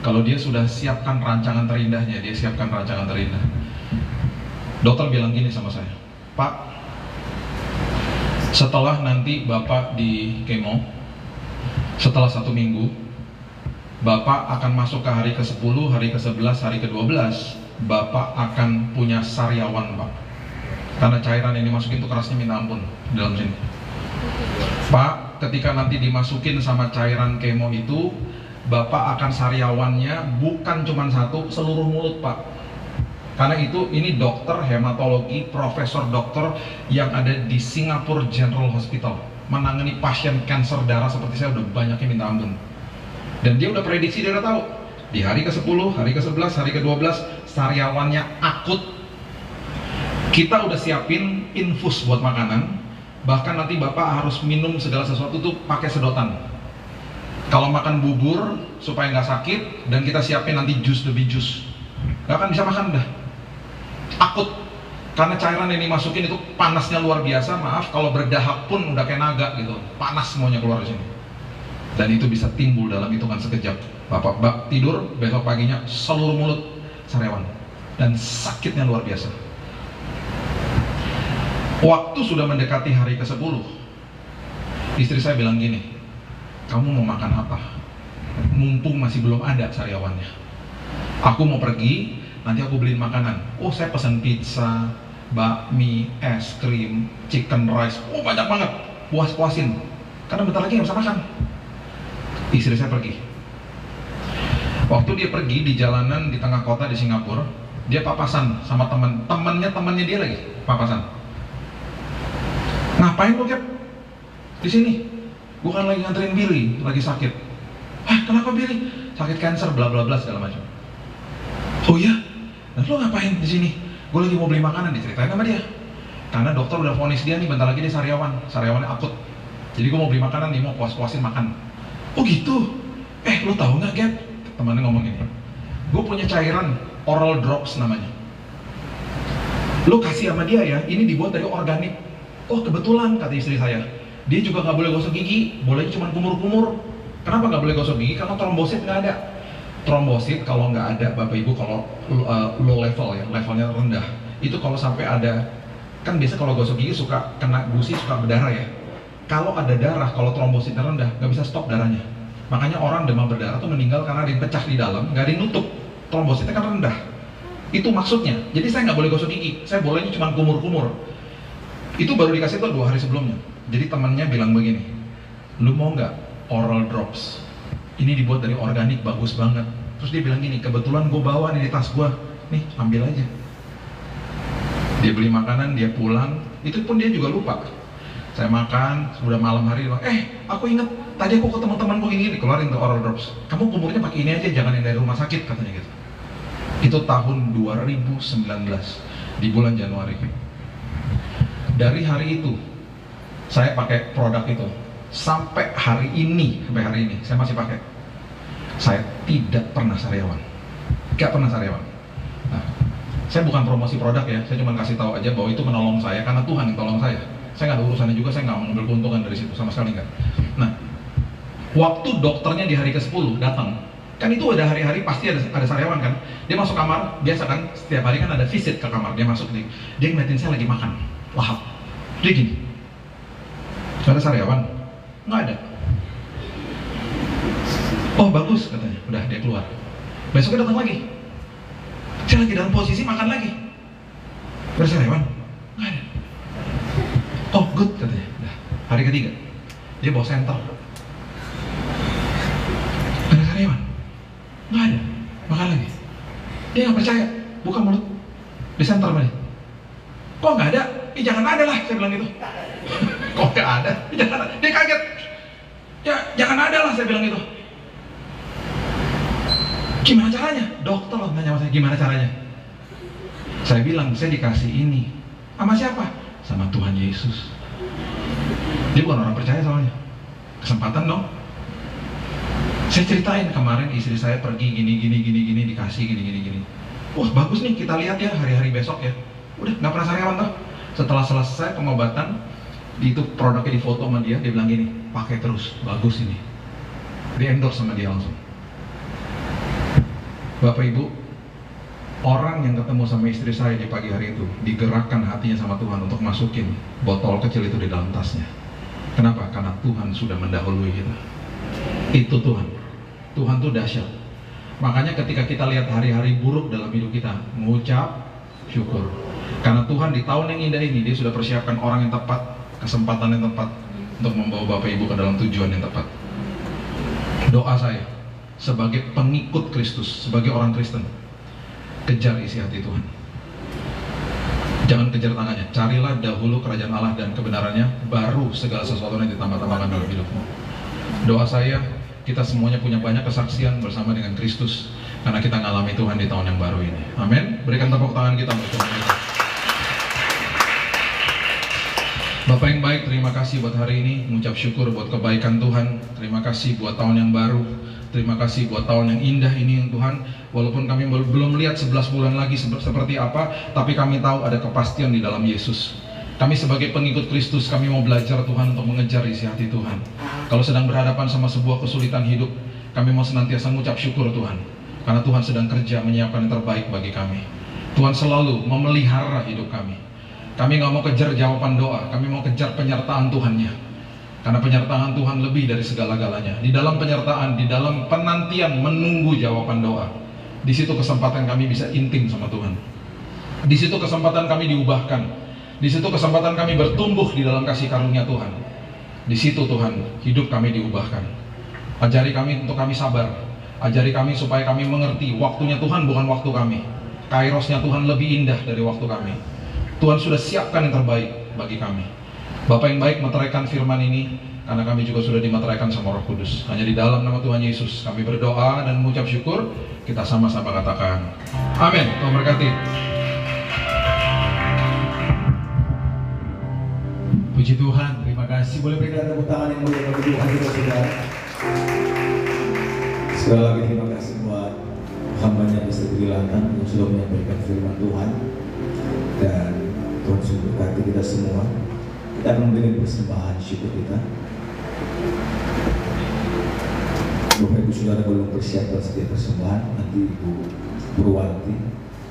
Kalau dia sudah siapkan rancangan terindahnya, dia siapkan rancangan terindah. Dokter bilang gini sama saya, Pak, setelah nanti Bapak di kemo, setelah 1 minggu, Bapak akan masuk ke hari ke-10, hari ke-11, hari ke-12, Bapak akan punya sariawan, Pak. Karena cairan yang dimasukin itu kerasnya minta ampun dalam sini. Pak, ketika nanti dimasukin sama cairan kemo itu, Bapak akan sariawannya bukan cuma 1, seluruh mulut, Pak. Karena itu, ini dokter hematologi, profesor dokter yang ada di Singapore General Hospital, menangani pasien kanker darah seperti saya udah banyaknya minta ampun. Dan dia udah prediksi, dia udah tahu di hari ke-10, hari ke-11, hari ke-12 sariawannya akut. Kita udah siapin infus buat makanan, bahkan nanti Bapak harus minum segala sesuatu tuh pakai sedotan. Kalau makan bubur supaya nggak sakit, dan kita siapin nanti jus demi jus, nggak akan bisa makan dah, akut. Karena cairan yang dimasukin itu panasnya luar biasa. Maaf, kalau berdahak pun udah kayak naga gitu, panas semuanya keluar di sini. Dan itu bisa timbul dalam hitungan sekejap. Bapak tidur, besok paginya seluruh mulut sariawan, dan sakitnya luar biasa. Waktu sudah mendekati hari ke-10, istri saya bilang gini, kamu mau makan apa? Mumpung masih belum ada sariawannya. Aku mau pergi, nanti aku beliin makanan. Oh, saya pesan pizza, bakmi, es krim, chicken rice. Oh, banyak banget. Puas-puasin. Karena bentar lagi nggak bisa makan. Istri saya pergi. Waktu dia pergi di jalanan di tengah kota di Singapura, dia papasan sama temannya dia lagi papasan. Ngapain lo, Cap? Di sini? Gue kan lagi nganterin Billy, lagi sakit. Hah, kenapa Billy? Sakit kanker, bla bla bla segala macam. Oh iya? Dan lo ngapain di sini? Gue lagi mau beli makanan, diceritain sama dia. Karena dokter udah vonis dia nih, bentar lagi dia sariawannya akut. Jadi gue mau beli makanan nih, mau puas-puasin makan. Oh gitu? Lo tahu nggak, Cap? Temannya ngomong gini, gue punya cairan oral drops namanya. Lo kasih sama dia ya, ini dibuat dari organik. Oh kebetulan, kata istri saya, dia juga nggak boleh gosok gigi, boleh cuma kumur-kumur. Kenapa nggak boleh gosok gigi? Karena trombosit nggak ada. Trombosit kalau nggak ada, Bapak Ibu, kalau low level ya, levelnya rendah, itu kalau sampai ada, kan biasa kalau gosok gigi suka kena gusi, suka berdarah ya. Kalau ada darah, kalau trombositnya rendah, nggak bisa stop darahnya. Makanya orang demam berdarah tuh meninggal karena ada yang pecah di dalam, nggak ada yang nutup. Trombositnya kan rendah. Itu maksudnya. Jadi saya nggak boleh gosok gigi, saya bolehnya cuma kumur-kumur. Itu baru dikasih tuh 2 hari sebelumnya. Jadi temannya bilang begini, lu mau nggak oral drops? Ini dibuat dari organik, bagus banget. Terus dia bilang gini, kebetulan gue bawa nih di tas gue, nih ambil aja. Dia beli makanan, dia pulang, itu pun dia juga lupa. Saya makan, sudah malam hari, aku inget tadi aku ke teman-temanku gini, keluarin tuh oral drops. Kamu kumurnya pakai ini aja, jangan yang dari rumah sakit, katanya gitu. Itu tahun 2019 di bulan Januari. Dari hari itu saya pakai produk itu sampai hari ini saya masih pakai. Saya tidak pernah sariawan, nggak pernah sariawan. Nah, saya bukan promosi produk ya, saya cuma kasih tahu aja bahwa itu menolong saya karena Tuhan yang tolong saya. Saya nggak ada urusannya juga, saya nggak mengambil keuntungan dari situ sama sekali nggak. Nah, waktu dokternya di hari ke-10 datang, kan itu ada hari-hari pasti ada sariawan kan. Dia masuk kamar, biasa kan setiap hari kan ada visit ke kamar. Dia masuk nih, dia ngeliatin saya lagi makan lahap. Dia gini, ada sariawan? Nggak ada. Oh bagus, katanya. Udah, dia keluar. Besoknya datang lagi. Saya lagi dalam posisi makan lagi. Ada sariawan? Nggak ada. Oh good, katanya. Udah, hari ketiga dia bawa senter. Ada sariawan? Nggak ada. Makan lagi. Dia nggak percaya, buka mulut, di senter mana? Kok nggak ada? Jangan ada lah, saya bilang gitu. Kok nggak ada? Jangan ada. Dia kaget. Ya jangan ada lah, saya bilang gitu. Gimana caranya? Dokter loh nanya sama saya, gimana caranya? Saya bilang, saya dikasih ini. Sama siapa? Sama Tuhan Yesus. Dia bukan orang percaya soalnya. Kesempatan dong. Saya ceritain kemarin istri saya pergi gini dikasih gini. Wah bagus nih, kita lihat ya hari-hari besok ya. Udah nggak pernah sariawan toh. Setelah selesai pengobatan, Itu produknya difoto sama dia bilang gini, pakai terus, bagus ini. Di endorse sama dia langsung. Bapak Ibu, orang yang ketemu sama istri saya di pagi hari itu digerakkan hatinya sama Tuhan untuk masukin botol kecil itu di dalam tasnya. Kenapa? Karena Tuhan sudah mendahului kita. Itu Tuhan. Tuhan tuh dahsyat. Makanya ketika kita lihat hari-hari buruk dalam hidup kita, mengucap syukur. Karena Tuhan di tahun yang indah ini, dia sudah persiapkan orang yang tepat, kesempatan yang tepat untuk membawa Bapak Ibu ke dalam tujuan yang tepat. Doa saya sebagai pengikut Kristus, sebagai orang Kristen, kejar isi hati Tuhan. Jangan kejar tangannya. Carilah dahulu kerajaan Allah dan kebenarannya, baru segala sesuatunya ditambah-tambahkan dalam hidupmu. Doa saya, kita semuanya punya banyak kesaksian bersama dengan Kristus, karena kita ngalami Tuhan di tahun yang baru ini. Amin. Berikan tepuk tangan kita untuk Tuhan kita. Bapak yang baik, terima kasih buat hari ini, mengucap syukur buat kebaikan Tuhan. Terima kasih buat tahun yang baru. Terima kasih buat tahun yang indah ini Tuhan. Walaupun kami belum melihat 11 bulan lagi seperti apa, tapi kami tahu ada kepastian di dalam Yesus. Kami sebagai pengikut Kristus, kami mau belajar Tuhan untuk mengejar isi hati Tuhan. Kalau sedang berhadapan sama sebuah kesulitan hidup, kami mau senantiasa mengucap syukur Tuhan, karena Tuhan sedang kerja menyiapkan yang terbaik bagi kami. Tuhan selalu memelihara hidup kami. Kami nggak mau kejar jawaban doa, kami mau kejar penyertaan Tuhannya. Karena penyertaan Tuhan lebih dari segala-galanya. Di dalam penyertaan, di dalam penantian menunggu jawaban doa, di situ kesempatan kami bisa intim sama Tuhan. Di situ kesempatan kami diubahkan. Di situ kesempatan kami bertumbuh di dalam kasih karunia Tuhan. Di situ Tuhan, hidup kami diubahkan. Ajari kami untuk kami sabar. Ajari kami supaya kami mengerti waktunya Tuhan bukan waktu kami. Kairosnya Tuhan lebih indah dari waktu kami. Tuhan sudah siapkan yang terbaik bagi kami. Bapak yang baik, meteraikan firman ini, karena kami juga sudah dimeteraikan sama Roh Kudus. Hanya di dalam nama Tuhan Yesus kami berdoa dan mengucap syukur. Kita sama-sama katakan amin. Tuhan berkati. Puji Tuhan, terima kasih. Boleh berikan tepuk tangan yang mulia bagi Tuhan kita, saudara. Sekali lagi terima kasih buat hambanya Mr. Billy Lantang yang sudah menyampaikan firman Tuhan, dan Tuhan sudah berkati kita semua. Kita akan memberikan persembahan syukur kita. Bapak Ibu Saudara belum persiapkan setiap persembahan, nanti Ibu Purwanti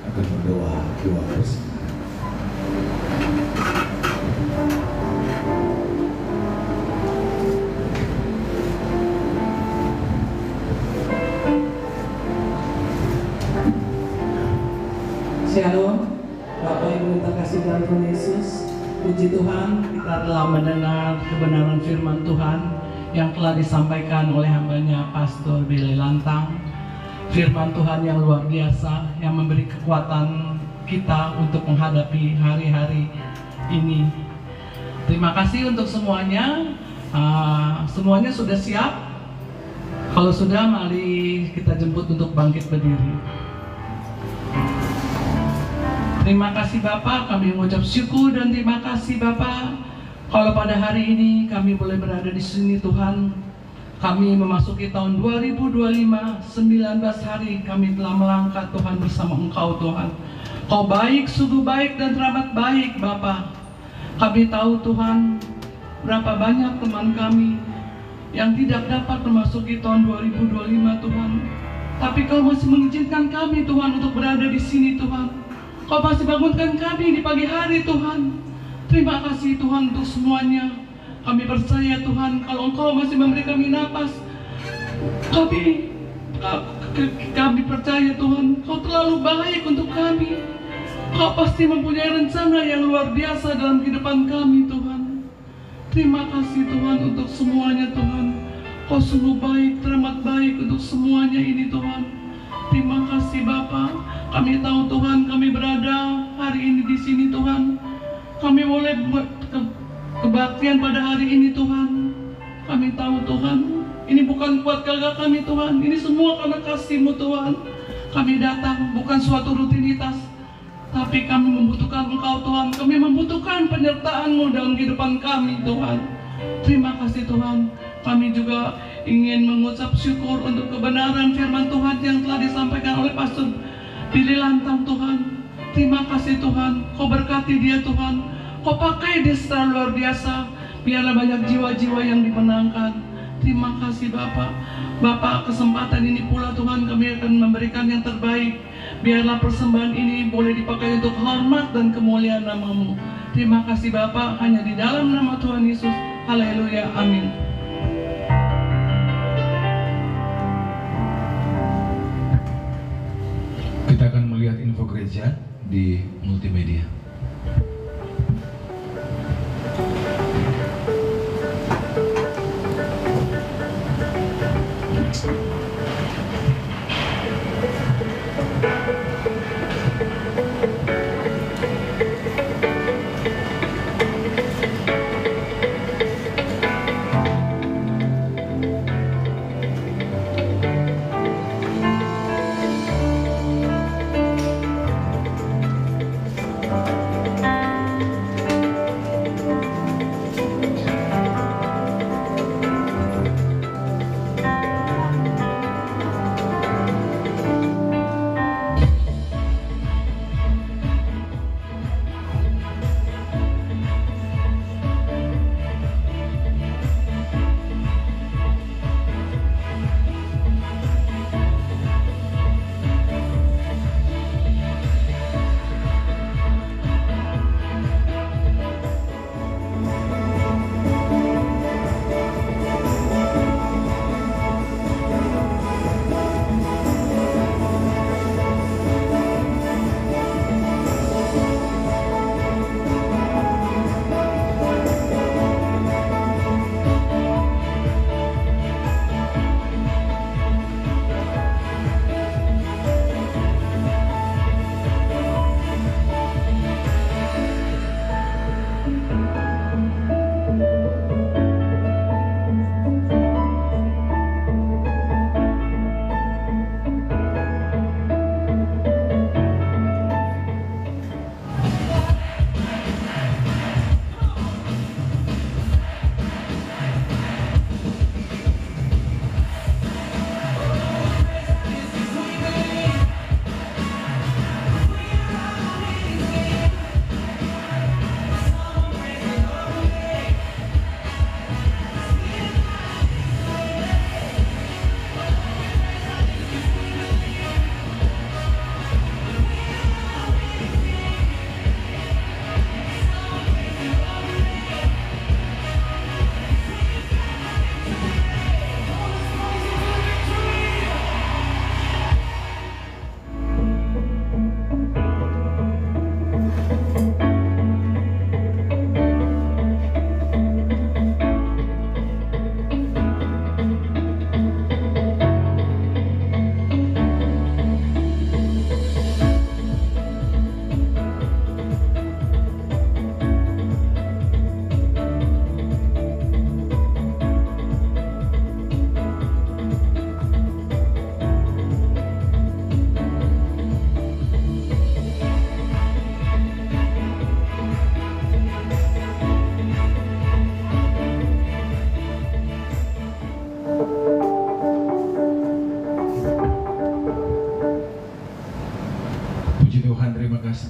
akan berdoa doa persembahan. Shalom, Bapak Ibu terkasih dalam Tuhan Yesus. Puji Tuhan, kita telah mendengar kebenaran firman Tuhan yang telah disampaikan oleh hambanya Pastor Billy Lantang. Firman Tuhan yang luar biasa, yang memberi kekuatan kita untuk menghadapi hari-hari ini. Terima kasih untuk semuanya. Semuanya sudah siap? Kalau sudah, mari kita jemput untuk bangkit berdiri. Terima kasih Bapak, kami mengucap syukur dan terima kasih Bapak. Kalau pada hari ini kami boleh berada di sini Tuhan, kami memasuki tahun 2025, 19 hari kami telah melangkah Tuhan bersama Engkau Tuhan. Kau baik, sungguh baik dan teramat baik Bapak. Kami tahu Tuhan, berapa banyak teman kami yang tidak dapat memasuki tahun 2025 Tuhan. Tapi Kau masih mengizinkan kami Tuhan untuk berada di sini Tuhan. Kau pasti bangunkan kami di pagi hari Tuhan. Terima kasih Tuhan untuk semuanya. Kami percaya Tuhan, kalau Engkau masih memberi kami napas, kami percaya Tuhan, Kau terlalu baik untuk kami. Kau pasti mempunyai rencana yang luar biasa dalam kehidupan kami Tuhan. Terima kasih Tuhan untuk semuanya Tuhan. Kau sungguh baik, teramat baik untuk semuanya ini Tuhan. Terima kasih Bapa. Kami tahu Tuhan, kami berada hari ini di sini Tuhan. Kami boleh kebaktian pada hari ini Tuhan. Kami tahu Tuhan, ini bukan kuat gagah kami Tuhan. Ini semua karena kasih-Mu Tuhan. Kami datang bukan suatu rutinitas, tapi kami membutuhkan Engkau Tuhan. Kami membutuhkan penyertaan-Mu dalam kehidupan kami Tuhan. Terima kasih Tuhan. Kami juga ingin mengucap syukur untuk kebenaran firman Tuhan yang telah disampaikan oleh Pastor Billy Lantang Tuhan. Terima kasih Tuhan, Kau berkati dia Tuhan. Kau pakai dia secara luar biasa. Biarlah banyak jiwa-jiwa yang dimenangkan. Terima kasih Bapak. Bapak, kesempatan ini pula Tuhan kami akan memberikan yang terbaik. Biarlah persembahan ini boleh dipakai untuk hormat dan kemuliaan nama-Mu. Terima kasih Bapak, hanya di dalam nama Tuhan Yesus. Haleluya, amin. Kita akan melihat info gereja di multimedia.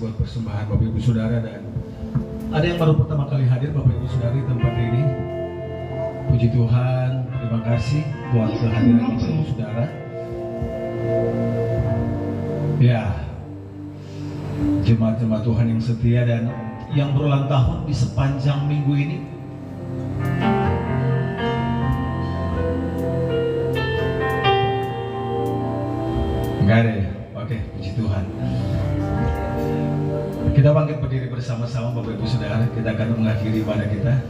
Buat persembahan Bapak Ibu Saudara, dan ada yang baru pertama kali hadir Bapak Ibu Saudara di tempat ini. Puji Tuhan, terima kasih buat kehadiran Bapak Ibu Saudara. Ya, jemaat-jemaat Tuhan yang setia dan yang berulang tahun di sepanjang minggu ini. Enggak ada ya? Oke, puji Tuhan. Kita bangkit berdiri bersama-sama Bapak Ibu Saudara. Kita akan mengakhiri ibadah kita.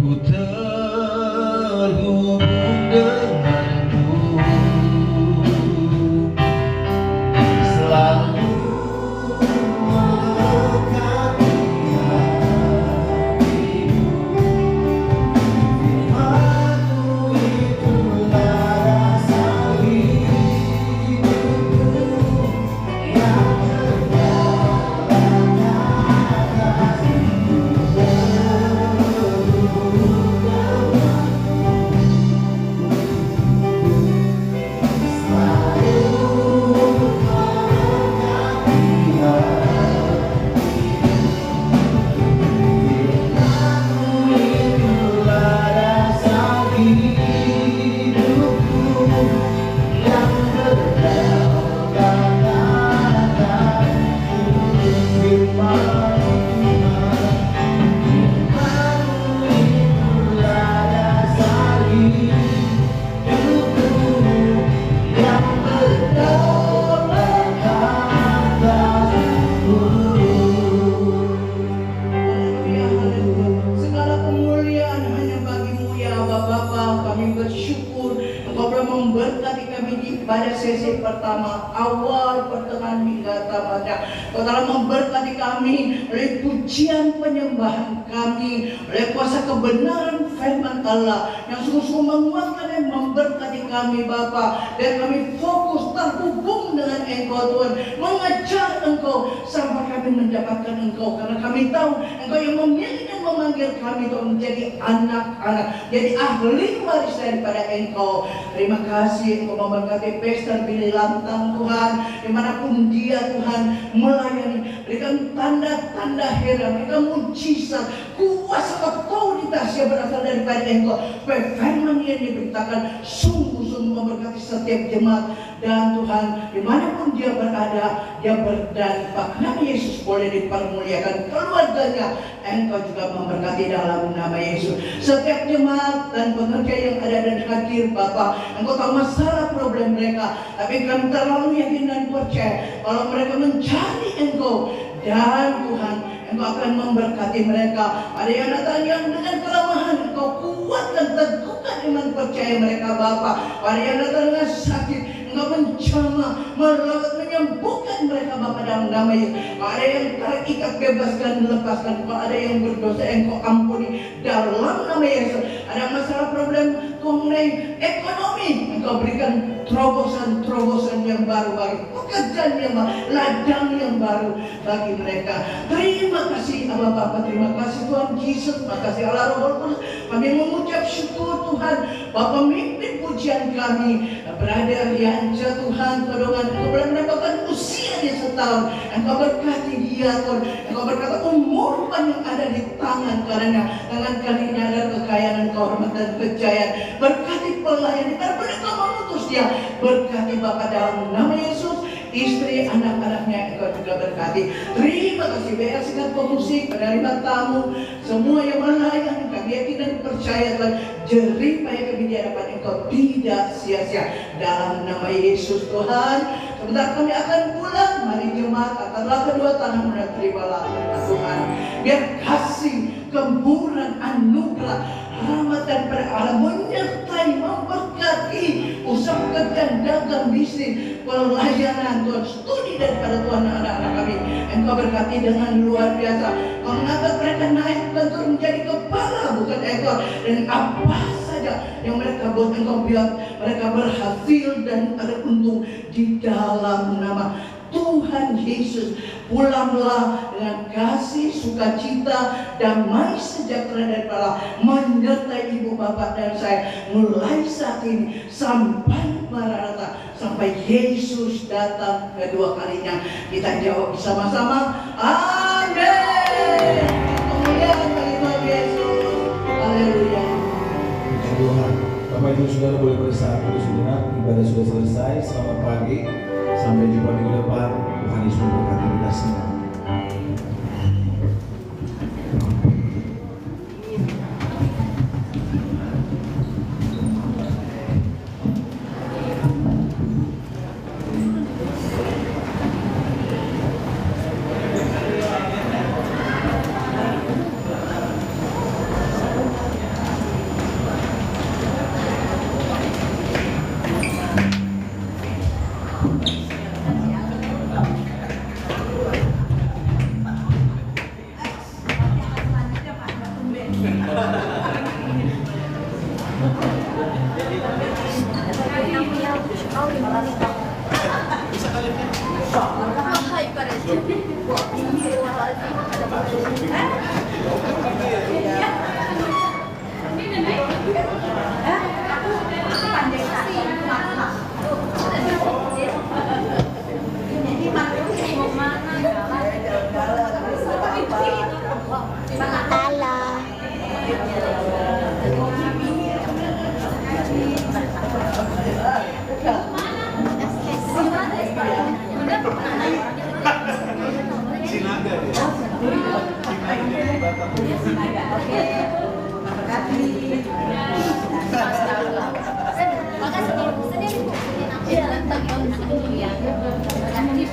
Ku terhubung denganmu, selalu melekati hatimu. Firman-Mu itulah rasa hidupku yang terdalam. pertama, awal, pertengahan hingga tamatnya. Kau telah memberkati kami oleh pujian penyembahan kami, oleh kuasa kebenaran firman Allah yang sungguh-sungguh menguatkan dan memberkati kami Bapa. Dan kami fokus terhubung dengan Engkau Tuhan, mengejar Engkau sampai kami mendapatkan Engkau, karena kami tahu Engkau yang memilih dan memanggil kami untuk menjadi anak-anak, jadi ahli waris daripada Engkau. Terima kasih Engkau memberkati Pastor Billy Lantang Tuhan, dimanapun dia Tuhan melayani, berikan tanda-tanda heran, berikan mujizat, kuasa otoritas yang berasal daripada Engkau, supaya firman yang diberitakan sungguh-sungguh memberkati setiap jemaat. Dan Tuhan, dimanapun dia berada, dia berdampak. Nama Yesus boleh dipermuliakan, keluarganya Engkau juga memberkati dalam nama Yesus. Setiap jemaat dan pekerja yang ada dan hadir Bapa, Engkau tahu masalah problem mereka, tapi kami terlalu yakin dan percaya kalau mereka mencari Engkau, dan Tuhan Engkau akan memberkati mereka. Ada yang datang yang dengan kelemahan, Engkau kuatkan, teguhkan iman percaya mereka Bapa. Ada yang datang dengan sakit, Engkau menjamah, merawat, menyembuhkan mereka Bapa dalam nama Yesus. Ada yang terikat, bebaskan, lepaskan. Kalau ada yang berdosa, Engkau ampuni dalam nama Yesus. Ada masalah problem mengenai ekonomi, Engkau berikan terobosan-terobosan yang baru bagi pekerjaan yang baru, ladang yang baru bagi mereka. Terima kasih Allah Bapa, terima kasih Tuhan Yesus, terima kasih Allah Roh Kudus. Kami mengucap syukur Tuhan, Bapa mimpin pujian kami. Brother Rianca Tuhan, Tuhan Engkau boleh mendapatkan usianya setahun. Engkau berkati dia Tuhan, Engkau berkata umur panjang ada di tangan, karena tangan kalinya ada kekayaan, kehormatan, kejayaan. Berkati pelayan, karena mereka mengutus dia. Berkati Bapa dalam nama Yesus. Istri, anak-anaknya Engkau juga berkati. Terima kasih BR Singkat Pemusik, penerima tamu, semua yang melayani. Kami yakin dan percaya Tuhan, jerih payah kami di hadapan Engkau tidak sia-sia. Dalam nama Yesus Tuhan, sebentar kami akan pulang. Mari jemaat angkatlah kedua tangan dan terimalah berkat Tuhan. Biar kasih, kemurahan, anugerah, rahmat dan Allah menyertai, memberkati usaha pekerjaan, dagang, bisnis, pelayanan Tuhan, studi daripada Tuhan anak-anak kami. Engkau berkati dengan luar biasa, mengangkat mereka naik dan turun menjadi kepala bukan ekor. Dan apa saja yang mereka buat, Engkau biar mereka berhasil dan ada untung di dalam nama Tuhan Yesus. Pulanglah dengan kasih, sukacita, damai sejahtera daripada Allah menyertai ibu bapak dan saya mulai saat ini sampai Maranatha, sampai Yesus datang kedua kalinya. Kita jawab bersama-sama, amin. Kemuliaan bagi Tuhan Yesus. Haleluya. Puji Tuhan. Bapak Ibu Saudara boleh bersatu sejenak. Ibadah sudah selesai. Selamat pagi. Sampai jumpa minggu depan. Tuhan Yesus memberkati kita semua.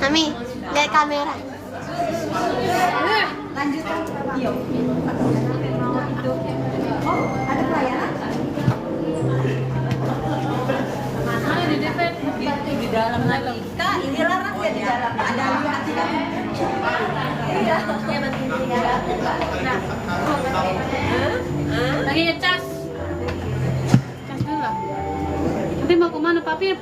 Mami, lihat kamera. Lanjut. Oh, ada pelayanan? Mana di DP? Itu di dalam lagi. Pak, ini larang ya di dalam. Ada lihat sih kan? Iya, ya betul ya. Nah, lagi ngecas dulu. Nanti mau kemana papi?